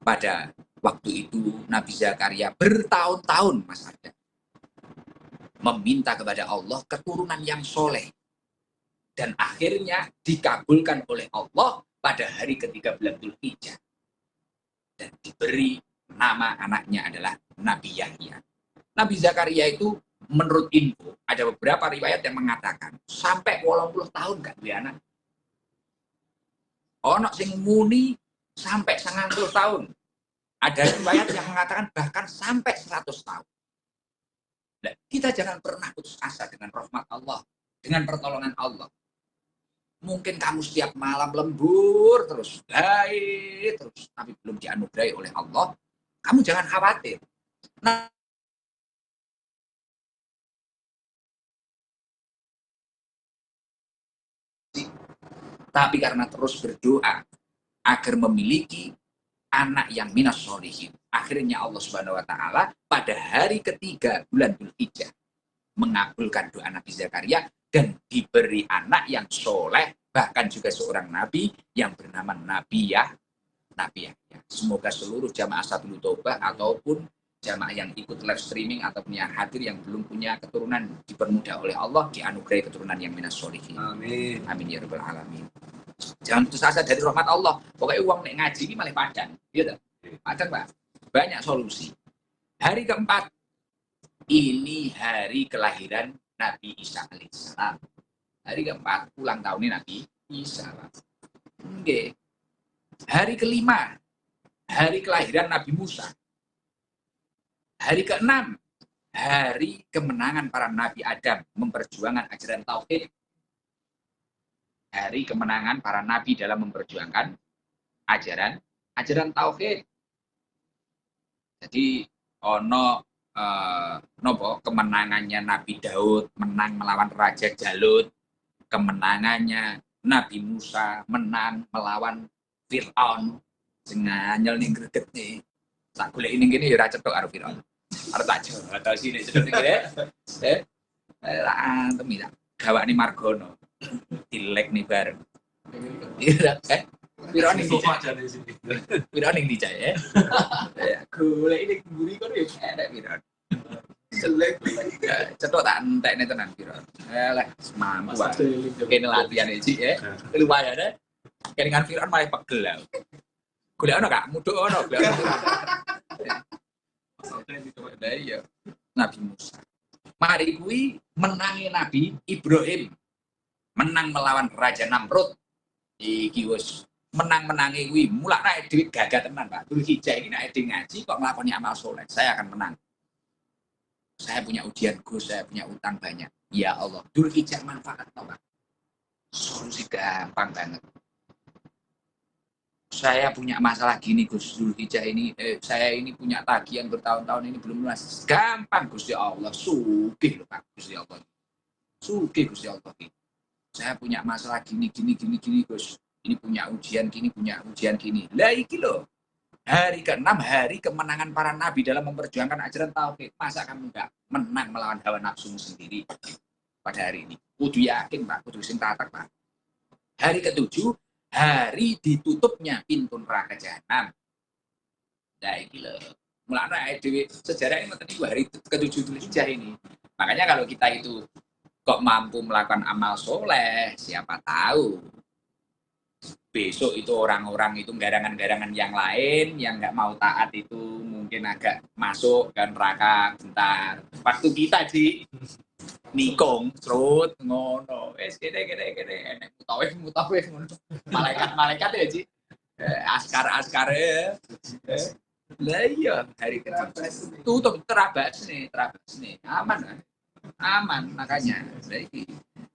pada Waktu itu Nabi Zakaria bertahun-tahun, Mas Arda, meminta kepada Allah keturunan yang soleh. Dan akhirnya dikabulkan oleh Allah pada hari ketiga bulan Dzulhijjah. Dan diberi nama anaknya adalah Nabi Yahya. Nabi Zakaria itu menurut info, ada beberapa riwayat yang mengatakan sampai 80 tahun gak punya anak. Ono sing muni sampai 90 tahun. Ada riwayat yang mengatakan bahkan sampai 100 tahun. Nah, kita jangan pernah putus asa dengan rahmat Allah, dengan pertolongan Allah. Mungkin kamu setiap malam lembur terus, baik terus, tapi belum dianugerahi oleh Allah. Kamu jangan khawatir. Nah, tapi karena terus berdoa agar memiliki anak yang minas sholihin. Akhirnya Allah Subhanahu wa taala pada hari ketiga bulan Dzulhijjah mengabulkan doa Nabi Zakaria dan diberi anak yang soleh, bahkan juga seorang nabi yang bernama Nabi Yahya. Semoga seluruh jamaah Sabil Taubah ataupun jamaah yang ikut live streaming ataupun yang hadir yang belum punya keturunan dipermudah oleh Allah, dianugerahi keturunan yang minas sholihin. Amin. Amin ya rabbal alamin. Jangan putus asa dari rahmat Allah. Pokoknya uang nek ngaji ini malah padan. Gitu. Padan, Pak. Banyak solusi. Hari keempat, ini hari kelahiran Nabi Isa alaihissalam. Hari keempat, ulang tahunnya Nabi Isa. Oke. Hari kelima, hari kelahiran Nabi Musa. Hari keenam, hari kemenangan para Nabi Adam memperjuangkan ajaran Tauhid. Hari kemenangan para nabi dalam memperjuangkan ajaran tauhid. Jadi ono nopo kemenangannya Nabi Daud menang melawan Raja Jalut, kemenangannya Nabi Musa menang melawan Fir'aun. Senganyel ning greget nih. Tak golek ini gini ya ora cetok karo Fir'aun. Arep tak atau sini cetok iki lah temi tak gawakne Margono. Dilek nih bareng. Iya, Fir'aun ning Fir'aun ning dicak ya. Golek ini mburi kon ya enak Fir'aun. Jelek. Cetok tak entekne tenan Fir'aun. Lah mampu wae. Kene latihan iki ya. Lumayan ya. Kelingan Fir'aun malah pegel lah. Golek ono Kak, mudhuk ono. Iya. Nabi Musa. Mari kuwi menangi Nabi Ibrahim. Menang melawan Raja Namrud. Iki wis menang-menangi kuwi mulane dhewe gagah tenan, Pak. Dzulhijjah iki nek dhewe ngaji kok nglakoni amal soleh, saya akan menang. Saya punya ujian Gus, saya punya utang banyak. Ya Allah, Dzulhijjah manfaat toh, Pak. Solusi gampang banget. Saya punya masalah gini Gus, Dzulhijjah ini saya ini punya tagihan bertahun-tahun ini belum lunas. Gampang Gusti Allah, sugih lho Pak Gusti Allah. Sugih Gusti Allah. Saya punya masalah gini Gus. Ini punya ujian gini. Lah iki lho. Hari ke-6 hari kemenangan para nabi dalam memperjuangkan ajaran tauhid. Masa kamu enggak menang melawan hawa nafsumu sendiri pada hari ini? Kudu yakin, Pak, kudu sing tatak, Pak. Hari ke-7 hari ditutupnya pintu neraka jahanam. Nah iki lho. Mulane dhewe sejarah ini mesti hari ke-7 Dzulhijjah ini. Makanya kalau kita itu kok mampu melakukan amal soleh, siapa tahu besok itu orang-orang itu garangan-garangan yang lain yang nggak mau taat itu mungkin agak masuk ke neraka bentar. Waktu kita di nikung, serut, ngono, gede, enak mutawif, ngono. Malaikat ya Ji, askar ya. Lah iya hari ke-7 tutup terabas nih, aman kan? Aman makanya.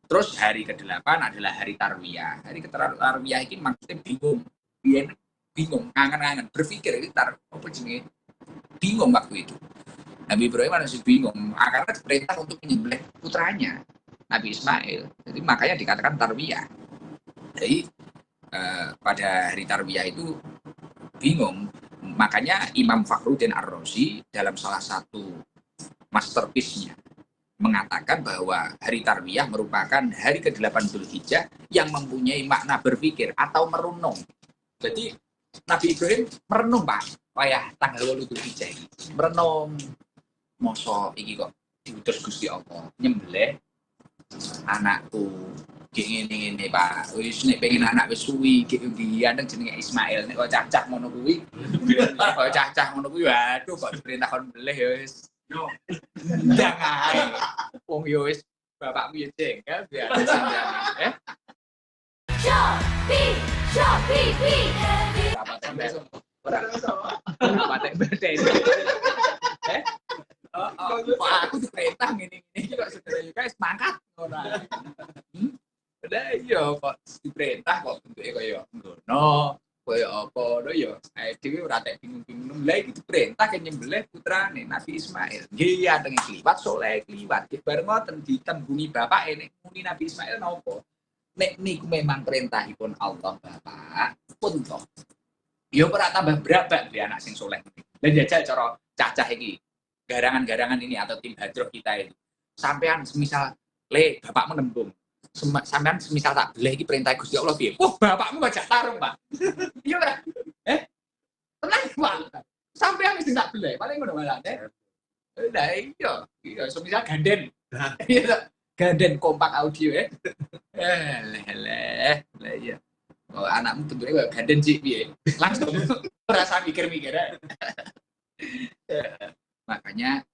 Terus hari ke-8 adalah hari Tarwiyah. Hari Tarwiyah ini maksudnya bingung, kangen-kangen, berpikir apa jenenge? Bingung waktu itu. Nabi Ibrahim masih bingung, karena perintah untuk menyembelih putranya, Nabi Ismail. Jadi makanya dikatakan Tarwiyah. Jadi pada hari Tarwiyah itu bingung. Makanya Imam Fakhruddin Ar-Razi dalam salah satu masterpiece-nya mengatakan bahwa hari Tarwiyah merupakan hari ke-8 Dzulhijjah yang mempunyai makna berpikir atau merenung. Jadi Nabi Ibrahim merenung Pak, wayah tanggal 8 Dzulhijjah iki. Merenung mosok iki kok diutus Gusti Allah nyembelih anakku. Ki ngene Pak. Wis nek pengen anak wis suwi ki ndian jenenge Ismail. Nek kok cacah ngono kuwi. Kok cacah ngono kuwi waduh kok diperintah kon beleh ya wis. Yo. Ndang ae. Wong yo wis bapakmu ya jengkel biar eh. Shopee. Apa besok? Ora patek bete. Aku diperintah ngene kok saudara yo guys mangkat ngono. Lah iya kok diperintah kok bentuke kaya ngono, kaya apa lho ya. Dhewe ora tak bingung-bingung. Lah iki diperintah ke nyembelih putrane Nabi Ismail. Nggih anteng kliwat soleh kliwat. Bareng ngoten ditembungi bapake nek muni Nabi Ismail napa? Nek niku memang perintahipun Allah Bapak, pun toh. Ya ora tambah berabak di anak sing soleh. Lah jajal cara cacah iki. Garangan-garangan ini atau tim hadroh kita itu. Sampean semisal le bapakmu nembung sampean misal tak beleh iki perintah Gusti Allah piye? Wah, bapakmu gak tarung, Pak. Iya ora? Tenang, Pak. Sampean wis tak beleh, paling ngono malah, Lah iya, semisal ganden. Iya, ganden kompak audio ya. Lah iya. Oh, anakmu tentunya ganden sih piye? Langsung rasa mikir-mikir. Makanya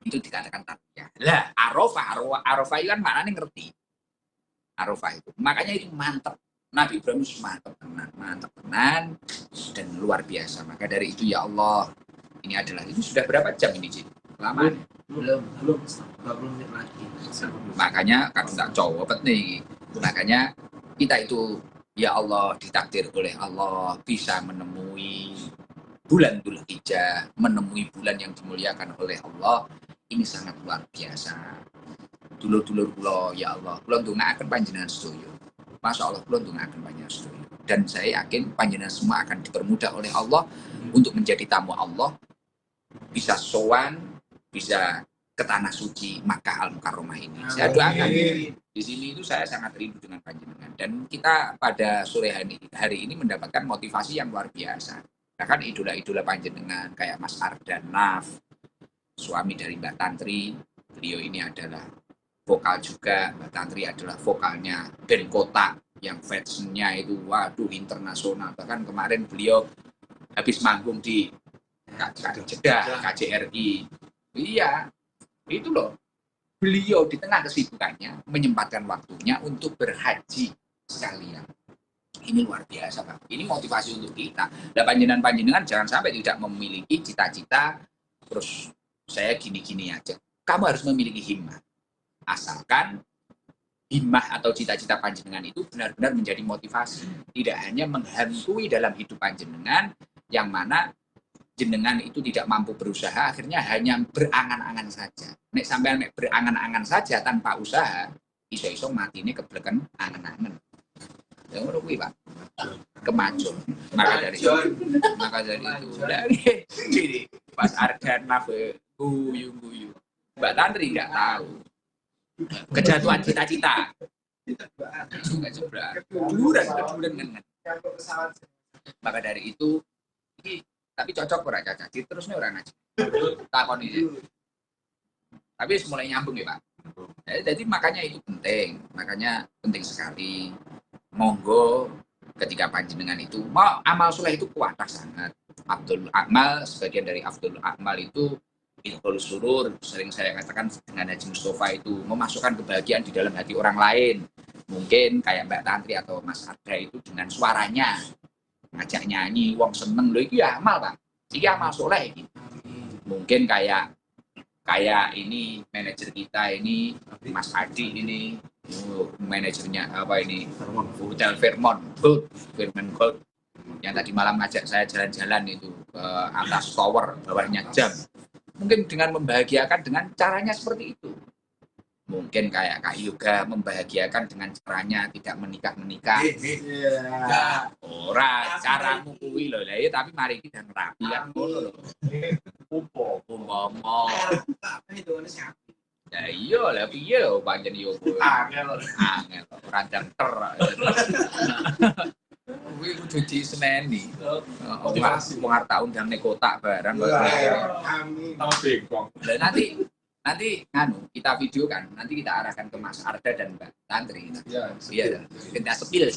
itu dikatakan tarbiyah. Lah, arafah itu kan maknanya ngerti. Arafah itu. Makanya itu mantap. Nabi Ibrahim mantap tenan dan luar biasa. Maka dari itu ya Allah, ini sudah berapa jam ini, Cik? Lama? Belum 20 menit lagi. Makanya kalau tak cowok nih. Makanya kita itu ya Allah ditakdir oleh Allah bisa menemui bulan Dzulhijjah, menemui bulan yang dimuliakan oleh Allah. Ini sangat luar biasa. Dulur-dulur kula ya Allah, kula ndongaaken panjenengan sedaya. Masya Allah, kula ndongaaken panjenengan sedaya. Dan saya yakin panjenengan semua akan dipermudah oleh Allah untuk menjadi tamu Allah, bisa sowan, bisa ke tanah suci Makkah Al-Mukarramah ini. Saya doakan di sini itu saya sangat rindu dengan panjenengan dan kita pada sore hari ini mendapatkan motivasi yang luar biasa. Bahkan idola-idola panjenengan kayak Mas Ardan Naf, suami dari Mbak Tantri, beliau ini adalah vokal juga. Mbak Tantri adalah vokalnya band Kota yang fansnya itu waduh internasional. Bahkan kemarin beliau habis manggung di Jeddah, KJRI. Iya, itu loh. Beliau di tengah kesibukannya menyempatkan waktunya untuk berhaji sekalian. Ini luar biasa, Pak. Ini motivasi untuk kita. Dan panjenengan jangan sampai tidak memiliki cita-cita terus saya gini-gini aja. Kamu harus memiliki himmah. Asalkan himmah atau cita-cita panjenengan itu benar-benar menjadi motivasi. Tidak hanya menghantui dalam hidup panjenengan, yang mana jenengan itu tidak mampu berusaha, akhirnya hanya berangan-angan saja. Nek sampean berangan-angan saja tanpa usaha, iso-iso mati ini kebelekan angan-angan. Ya ngono kuwi, Pak. Kemajuan. Maka dari itu dari Mas Ardan Naf guyu-guyu. Mbak Tantri nggak tahu kejatuhan cita-cita. Enggak seberapa. Keduran kan. Maka dari itu ini tapi cocok ora cacah. Terusnya ora ngaji. Takon ini. Tapi mulai nyambung ya, Pak. Jadi makanya itu penting. Makanya penting sekali. Monggo ketika panjenengan itu mau amal soleh itu kuat sangat. Abdul Akmal, sebagian dari Abdul Akmal itu Ilhul Surur, sering saya katakan dengan Haji Mustafa itu memasukkan kebahagiaan di dalam hati orang lain. Mungkin kayak Mbak Tantri atau Mas Arda itu dengan suaranya ngajak nyanyi, wong seneng loh, itu ya amal, Pak. Iki amal soleh gitu. Mungkin kayak ini manajer kita ini Mas Adi ini manajernya apa ini Hotel Fairmont Gold yang tadi malam ngajak saya jalan-jalan itu ke atas tower, bawahnya jam. Mungkin dengan membahagiakan dengan caranya seperti itu. Mungkin kayak Kak Yoga membahagiakan dengan caranya tidak menikah. Nah, ora caramu kuwi lho. Lah tapi mari kita rapi kan ngono lho. Umpama. Ya iya lah piye pancen yo kowe. Angel ora ndang ter. Kuwi kudu diseneni. Wong arep tak undang ning kotak barang. Amin. Tahu bengkong. Nanti kita video kan, nanti kita arahkan ke Mas Arda dan Mbak Tantri. Iya. Kita spill.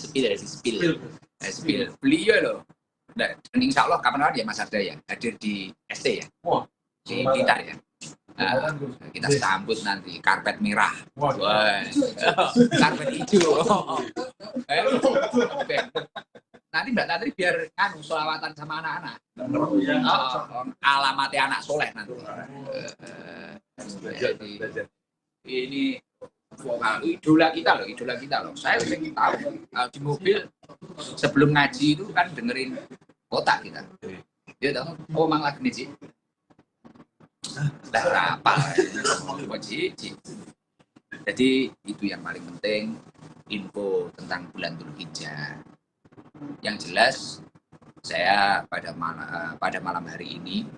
Beliau loh. Dan insya Allah kapan-kapan ya Mas Arda ya hadir di ST ya. Wah. Di Blitar ya. Nah, kita sambut nanti karpet merah. Wah. Karpet hijau. Nanti Mbak Tantri biar sholawatan sama anak-anak. Alamatnya anak soleh nanti. Belajar. Ini idola kita loh. Saya sering tahu di mobil sebelum ngaji itu kan dengerin kotak kita. Dia tahu, mang lagi nih, Ci. Lah apa? Jadi itu yang paling penting, info tentang bulan Dzulhijjah. Yang jelas saya pada malam hari ini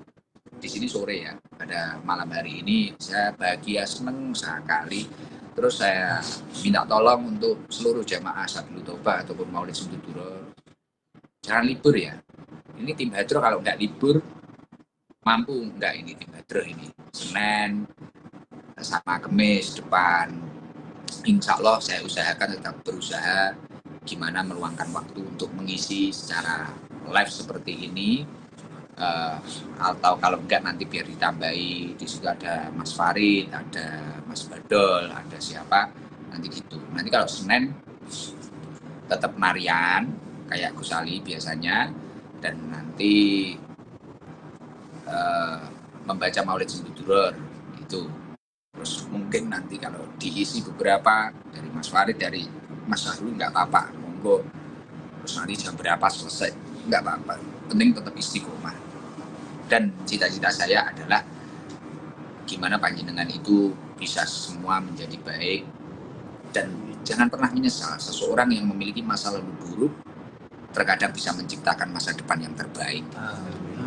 di sini sore ya, pada malam hari ini saya bahagia, seneng sekali. Terus saya minta tolong untuk seluruh jamaah Sabilu Toba ataupun Maulid Sumduduro jangan libur ya. Ini tim Hadro kalau nggak libur mampu nggak ini tim Hadro ini Senin sama Kamis depan. Insya Allah saya usahakan tetap berusaha gimana meluangkan waktu untuk mengisi secara live seperti ini. Atau kalau enggak nanti biar ditambahi, di situ ada Mas Farid, ada Mas Badol, ada siapa nanti gitu. Nanti kalau Senin tetap narian kayak Gus Ali biasanya, dan nanti membaca Maulid Sumduduro itu. Terus mungkin nanti kalau diisi beberapa dari Mas Farid, dari Mas Syahrul nggak apa-apa, monggo. Terus nanti jam berapa selesai nggak apa-apa, penting tetap istiqomah. Dan cita-cita saya adalah gimana panjenengan itu bisa semua menjadi baik, dan jangan pernah menyesal. Seseorang yang memiliki masa lalu buruk terkadang bisa menciptakan masa depan yang terbaik.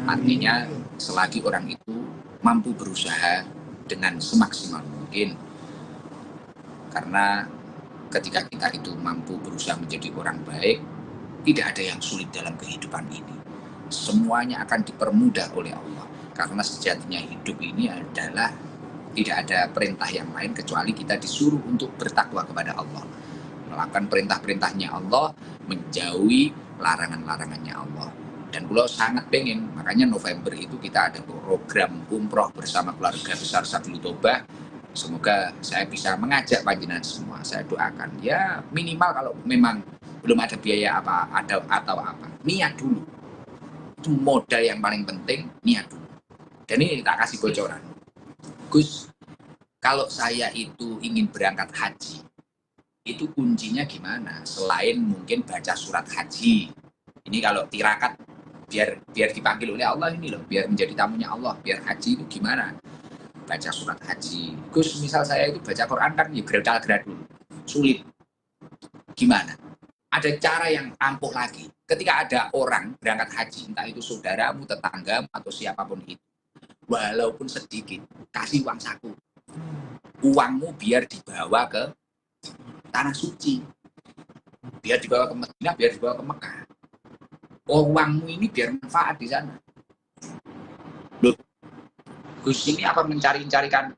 Artinya selagi orang itu mampu berusaha dengan semaksimal mungkin, karena ketika kita itu mampu berusaha menjadi orang baik, tidak ada yang sulit dalam kehidupan ini. Semuanya akan dipermudah oleh Allah, karena sejatinya hidup ini adalah tidak ada perintah yang lain kecuali kita disuruh untuk bertakwa kepada Allah, melakukan perintah-perintahnya Allah, menjauhi larangan-larangannya Allah. Dan beliau sangat pengen, makanya November itu kita ada program umroh bersama keluarga besar Sabilu Toba. Semoga saya bisa mengajak panjenengan semua. Saya doakan ya minimal kalau memang belum ada biaya atau apa, niat dulu. Itu modal yang paling penting, niat dulu. Dan ini tak kasih bocoran. Gus, kalau saya itu ingin berangkat haji, itu kuncinya gimana? Selain mungkin baca surat haji. Ini kalau tirakat biar dipanggil oleh Allah ini loh, biar menjadi tamunya Allah, biar haji itu gimana? Baca surat haji. Gus, misal saya itu baca Quran kan ya gradul, sulit. Gimana? Ada cara yang ampuh lagi. Ketika ada orang berangkat haji, entah itu saudaramu, tetanggamu, atau siapapun itu, walaupun sedikit, kasih uang saku. Uangmu biar dibawa ke tanah suci, biar dibawa ke Madinah, biar dibawa ke Mekah. Uangmu ini biar manfaat di sana. Loh, Gus ini apa mencari-carikan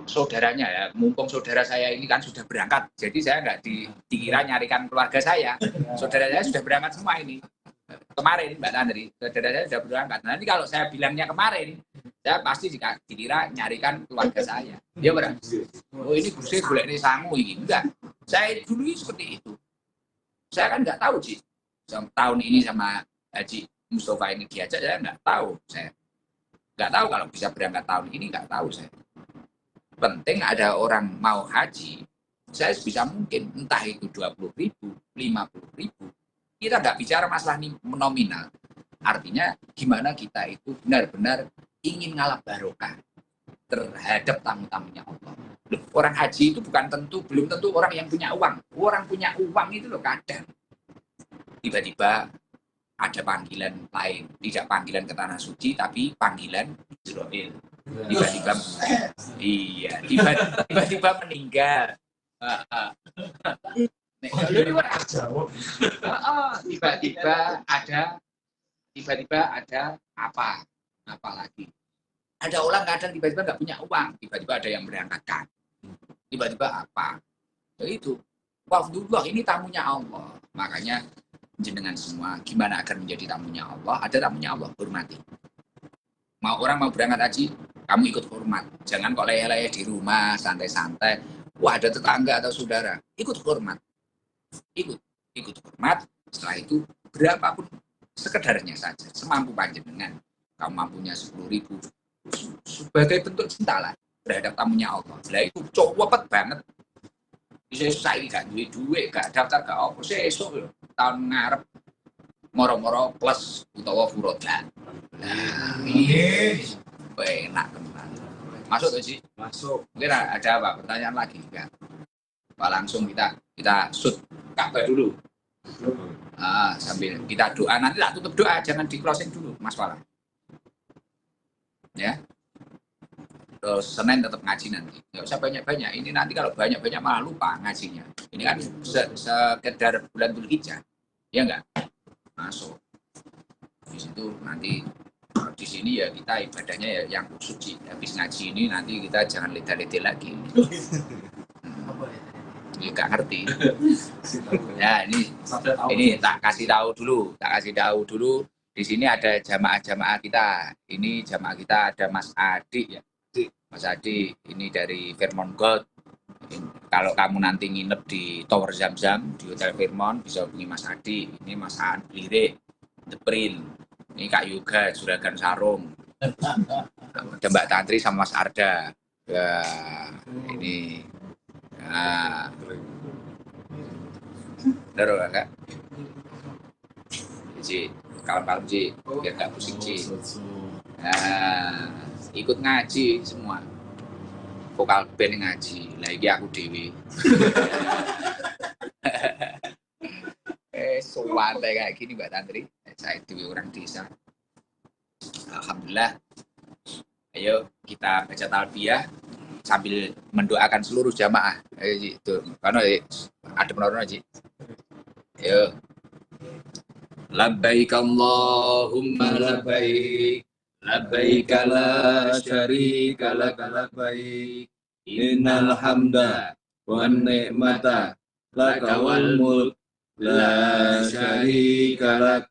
saudaranya ya, mumpung saudara saya ini kan sudah berangkat, jadi saya nggak dikira nyarikan keluarga saya. Saudara saya sudah berangkat semua ini kemarin, Mbak Tantri, saudara saya sudah berangkat. Nanti kalau saya bilangnya kemarin, saya pasti dikira nyarikan keluarga saya. Dia berangkat, oh ini Gusnya boleh ini sangu ini, enggak. Saya dulu seperti itu. Saya kan nggak tahu sih, tahun ini sama Haji Mustafa ini diajak, saya nggak tahu. Saya nggak tahu kalau bisa berangkat tahun ini, nggak tahu saya. Penting ada orang mau haji, saya bisa mungkin entah itu 20.000, 50.000. Kita nggak bicara masalah nominal. Artinya gimana kita itu benar-benar ingin ngalap barokah terhadap tamu-tamunya Allah. Loh, orang haji itu belum tentu orang yang punya uang. Orang punya uang itu loh kadang tiba-tiba ada panggilan lain, tidak panggilan ke tanah suci tapi panggilan Israel. Tiba-tiba tiba-tiba ada apa lagi? Ada orang kadang tiba-tiba nggak punya uang, tiba-tiba ada yang berangkatkan, tiba-tiba apa? Ya itu, wafdullah ini tamunya Allah. Makanya jenengan semua, gimana agar menjadi tamunya Allah? Ada tamunya Allah, hormati. Orang mau berangkat haji, kamu ikut hormat. Jangan kok leyeh-leyeh di rumah, santai-santai. Wah, ada tetangga atau saudara, ikut hormat. Ikut hormat. Setelah itu, berapapun sekedarnya saja, semampu panjenengan. Kamu mampunya 10.000, sebagai bentuk cinta lah terhadap tamunya Allah. Lah itu cepet banget. Bisa saya gak duit, gak daftar, gak apa. Saya esok tahun ngarep moro-moro plus utawa furodan. Nah, enak teman. Masuk tuh sih? Masuk. Mungkin ada apa? Pertanyaan lagi? Enggak? Pak langsung kita shoot Ka'bah dulu. Sambil kita doa, nanti tak tutup doa, jangan di closing dulu, Mas Wala. Ya. Terus Senin tetap ngaji nanti. Nggak usah banyak-banyak. Ini nanti kalau banyak-banyak malah lupa ngajinya. Ini kan sekedar bulan Dzulhijjah. Ya enggak? Masuk. Di situ nanti di sini ya kita ibadahnya ya yang suci. Habis ngaji ini nanti kita jangan leda-leda lagi. Ya nggak ngerti. Ya ini tak kasih tahu dulu. Di sini ada jamaah-jamaah kita. Ini jamaah kita ada Mas Adi ya. Mas Adi ini dari Fairmont Gold. Kalau kamu nanti nginep di Tower Zam-Zam di Hotel Fairmont bisa hubungi Mas Adi. Ini Mas Aan Blire, The Print. Ini Kak Yoga, Juragan Sarung. Ada Mbak Tantri sama Mas Arda. Ya, ini. Nah. Terus Kak. Ji, kalem-kalem Ji, biar gak pusing Ji. Nah, ikut ngaji semua. Vokal band ngaji, lagi aku dewi. Santai kayak gini Mbak Tantri, saya dewi orang desa. Alhamdulillah. Ayo kita baca talbiyah sambil mendoakan seluruh jamaah. Ayo Ji, tuh, karena ada penonton Ji. Ayo. Labbaik Allahumma labbaik. Labbaik la syarika lak labbaik. Innal hamda wan ni'mata laka wal mulk la syarika lak.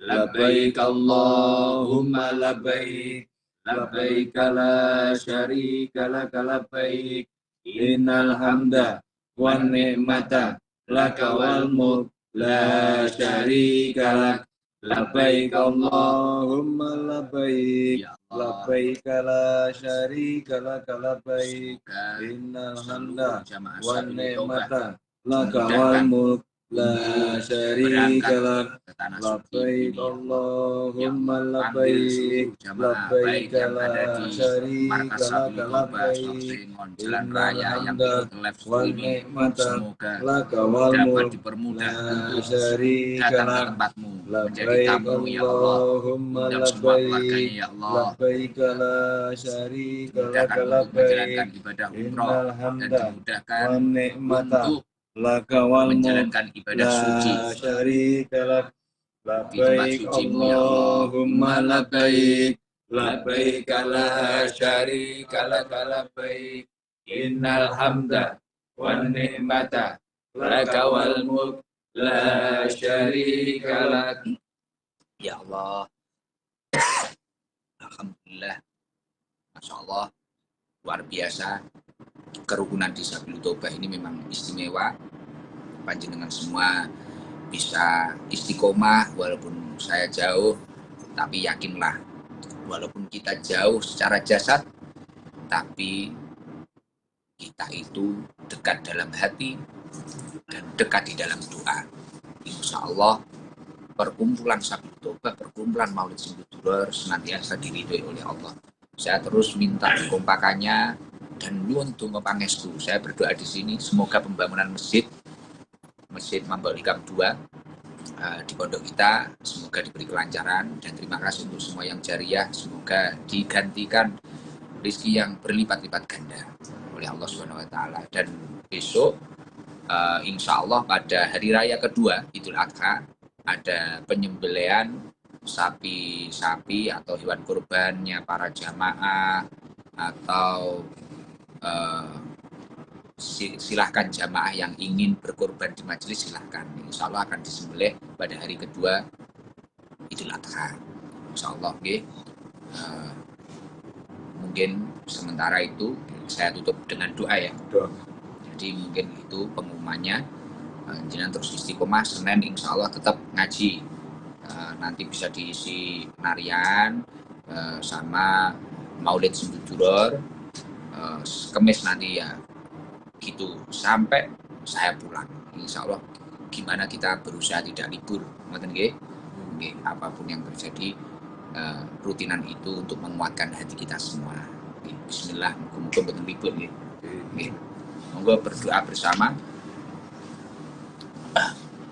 Labbaik Allahumma labbaik. Labbaik la syarika lak labbaik. Innal hamda wan ni'mata laka wal mulk la syarika lak. Labbaik Allahumma labbaik. Labbaik la syarika lak labbaik. Innal hamda wan ni'mata laka wal mulk la syarika lak. Labbaik Allahumma labbaik. Labbaik la syarika lak labbaik. Innal hamda wan ni'mata laka wal mulk la syarika lak. Labbaik Allahumma labbaik. Labbaik la syarika lak labbaik. Innal hamda wan ni'mata laka wal mulk la syarika lak. Labbaik Allahumma labbaik. Labbaik la syarika lak labbaik. Innal hamda wan ni'mata laka wal mulk la syarika lak. Ya Allah. Alhamdulillah. Masya Allah. Luar biasa. Kerukunan Disabilitas Toba ini memang istimewa. Panjenengan semua bisa istiqomah walaupun saya jauh. Tapi yakinlah. Walaupun kita jauh secara jasad. Tapi kita itu dekat dalam hati. Dan dekat di dalam doa. Insya Allah perkumpulan Sabil Toba, perkumpulan Maulid Simbudur senantiasa diridhoi oleh Allah. Saya terus minta kekompakannya dan nyuwun donga pangestu. Saya berdoa di sini semoga pembangunan Masjid Mambal Hikam 2 di pondok kita semoga diberi kelancaran, dan terima kasih untuk semua yang jariah, semoga digantikan rezeki yang berlipat-lipat ganda oleh Allah Subhanahu wa taala. Dan besok insya Allah pada hari raya kedua Idul Adha ada penyembelihan sapi-sapi atau hewan kurbannya para jamaah, atau silahkan jamaah yang ingin berkorban di majelis silahkan. Insya Allah akan disembelih pada hari kedua Idul Adha. Insya Allah, okay. Mungkin sementara itu saya tutup dengan doa ya. Jadi mungkin itu pengumumannya. Jangan terus istiqomah. Senin insya Allah tetap ngaji. Nanti bisa diisi narian sama maulid sunduduror. Kemis nanti ya gitu sampai saya pulang. Insya Allah gimana kita berusaha tidak libur, ngoten nggih. Apapun yang terjadi, rutinan itu untuk menguatkan hati kita semua. Bismillah, muga-muga mboten libur nggih. Monggo berdoa bersama.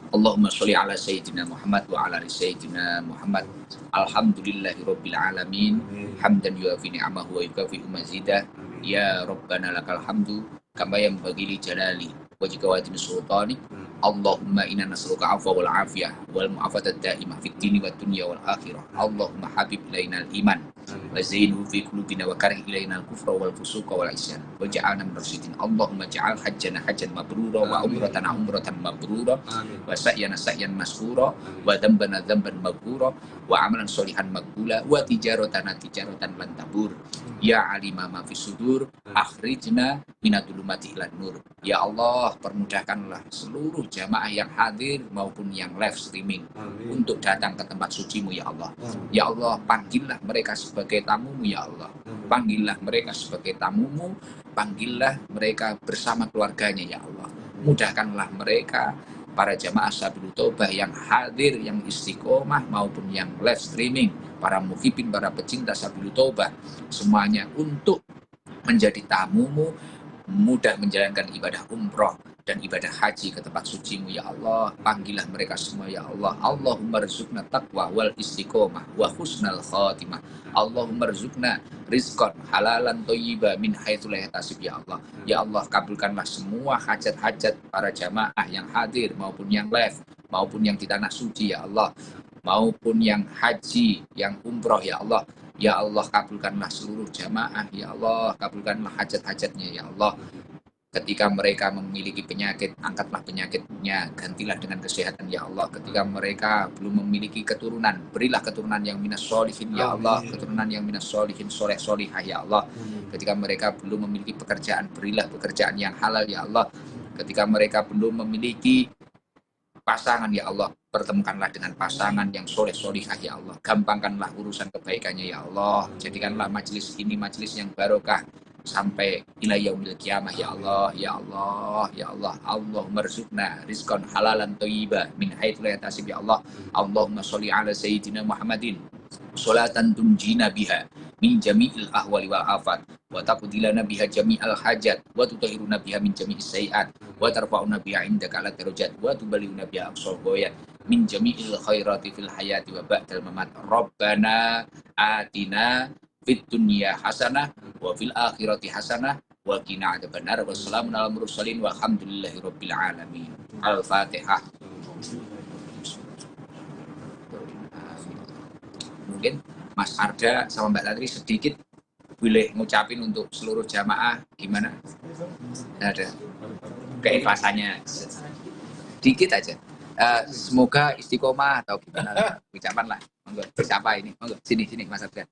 Allahumma sholli ala sayyidina Muhammad wa ala ali sayyidina Muhammad. Alhamdulillahirabbil alamin. Hamdan yuafi ni'amahu wa yukafi mazidah. Ya Rabbana lakal hamdu kama yanbaghi li jalali wajhika wa sultani. Allahumma inna nas'aluka afwa wal afiyah wal mu'afata daimah fid dini wad dunya wal akhirah. Allahumma habib ilaina al iman wa zainhu fi qulubina wa karih ilaina al kufra wal fusuqa wal isyan waj'alna min rasyidin. Allahumma ja'al hajjana hajjan mabrura wa umratana umratan mabrura wa sa'yana sa'yan masrura wa dhanbana dhanban maghfura wa amalan sholihan maqbula wa tijaratana tijaratan lan tabur. Ya alima ma fis sudur akhrijna minadulumati ilan nur. Ya Allah, permudahkanlah seluruh jamaah yang hadir maupun yang live streaming untuk datang ke tempat suci-Mu ya Allah. Ya Allah, panggillah mereka sebagai tamu-Mu ya Allah. Panggillah mereka sebagai tamu-Mu, panggillah mereka bersama keluarganya ya Allah. Mudahkanlah mereka, para jamaah Sabilul Taubah yang hadir, yang istiqomah maupun yang live streaming, para muhibin, para pecinta Sabilul Taubah, semuanya untuk menjadi tamu-Mu, mudah menjalankan ibadah umroh dan ibadah haji ke tempat suci-Mu ya Allah. Panggillah mereka semua ya Allah. Allahumma rizukna taqwa wal istiqomah wa husnal khatimah. Allahumma rizukna rizqan halalan thayyiba min haitsu la yahtasib ya Allah. Ya Allah, kabulkanlah semua hajat-hajat para jamaah yang hadir maupun yang live maupun yang di tanah suci ya Allah, maupun yang haji, yang umroh ya Allah. Ya Allah, kabulkanlah seluruh jamaah ya Allah, kabulkanlah hajat-hajatnya ya Allah. Ketika mereka memiliki penyakit, angkatlah penyakitnya, gantilah dengan kesehatan ya Allah. Ketika mereka belum memiliki keturunan, berilah keturunan yang minas sholihin ya Allah, keturunan yang minas sholihin, soleh solihah ya Allah. Ketika mereka belum memiliki pekerjaan, berilah pekerjaan yang halal ya Allah. Ketika mereka belum memiliki pasangan ya Allah, pertemukanlah dengan pasangan yang soleh solihah ya Allah. Gampangkanlah urusan kebaikannya ya Allah. Jadikanlah majelis ini majelis yang barokah sampai ila yaumil qiyamah ya Allah. Ya Allah, ya Allah. Allahumma rizqna rizqan halalan thayyiba min haitsu la yahtasib ya Allah. Allahumma sholli ala sayyidina Muhammadin sholatan tunjina biha min jami'il ahwali wal afat wa taqdilana biha jami'al hajat wa tutahhiruna biha min jami'is sayiat wa tarfa'una biha indaka ala darajat wa tuballighuna biha aqsal ghayat min jami'il khairati fil hayati wa ba'dal mamat. Rabbana atina fid dunya hasanah wa fil akhirati hasanah wa qina adzabannar. Wassalamu ala mursalin walhamdulillahi rabbil alamin. Al-Fatihah. Mungkin Mas Arda sama Mbak Tatri sedikit boleh ngucapin untuk seluruh jamaah gimana? Ada keikhlasannya sedikit aja. Semoga istiqomah atau gimana ucapan lah. Monggo siapa ini? Monggo sini Mas Arda.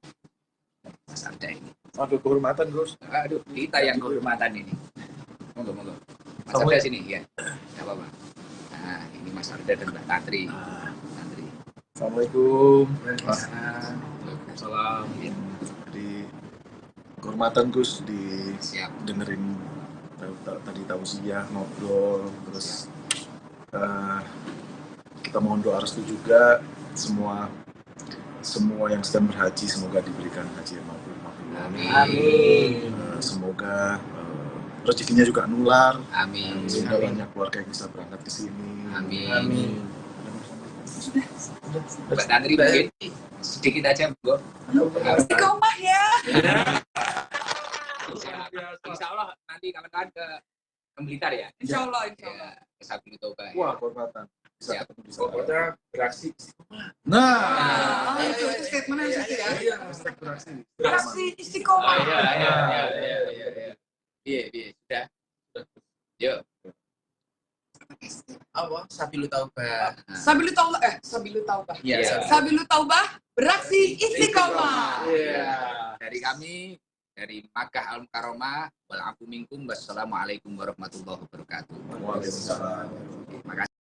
Mas Arda ini. Aduh, kehormatan Gus. Aduh, kita yang kehormatan ini. Monggo. Mas Arda sini ya. Enggak apa-apa. Nah, ini Mas Arda dan Mbak Tatri. Assalamualaikum. Salam. Di kehormatan Gus di Siap. dengerin tadi tausiah, ngobrol, terus kita mohon doa restu juga semua yang sedang berhaji semoga diberikan haji yang mabrur. Amin. Semoga rezekinya juga nular. Amin. Sehingga banyak keluarga yang bisa berangkat ke sini. Amin. Mbak Tatri mungkin sedikit aja, Bu. Istiqomah ya. Insya Allah nanti kawan-kawan ke Blitar ya. Insya Allah. Ya, ke Sabilul Taubah. Wah, kehormatan. bisa Ya. ketemu di sana. Pokoknya beraksi. Nah, Oh, itu statementnya sih ya. iya, hashtag beraksi. Beraksi istiqomah. Iya, sudah. Yuk. Apa? Sabilu taubah. Sabilu taubah. Sabilu taubah. Iya. Sabilu taubah. Beraksi istiqomah. Iya. Dari kami, dari Makkah Al-Mukarramah, wal afu minkum, wassalamualaikum warahmatullahi wabarakatuh. Waalaikumsalam. Terima kasih.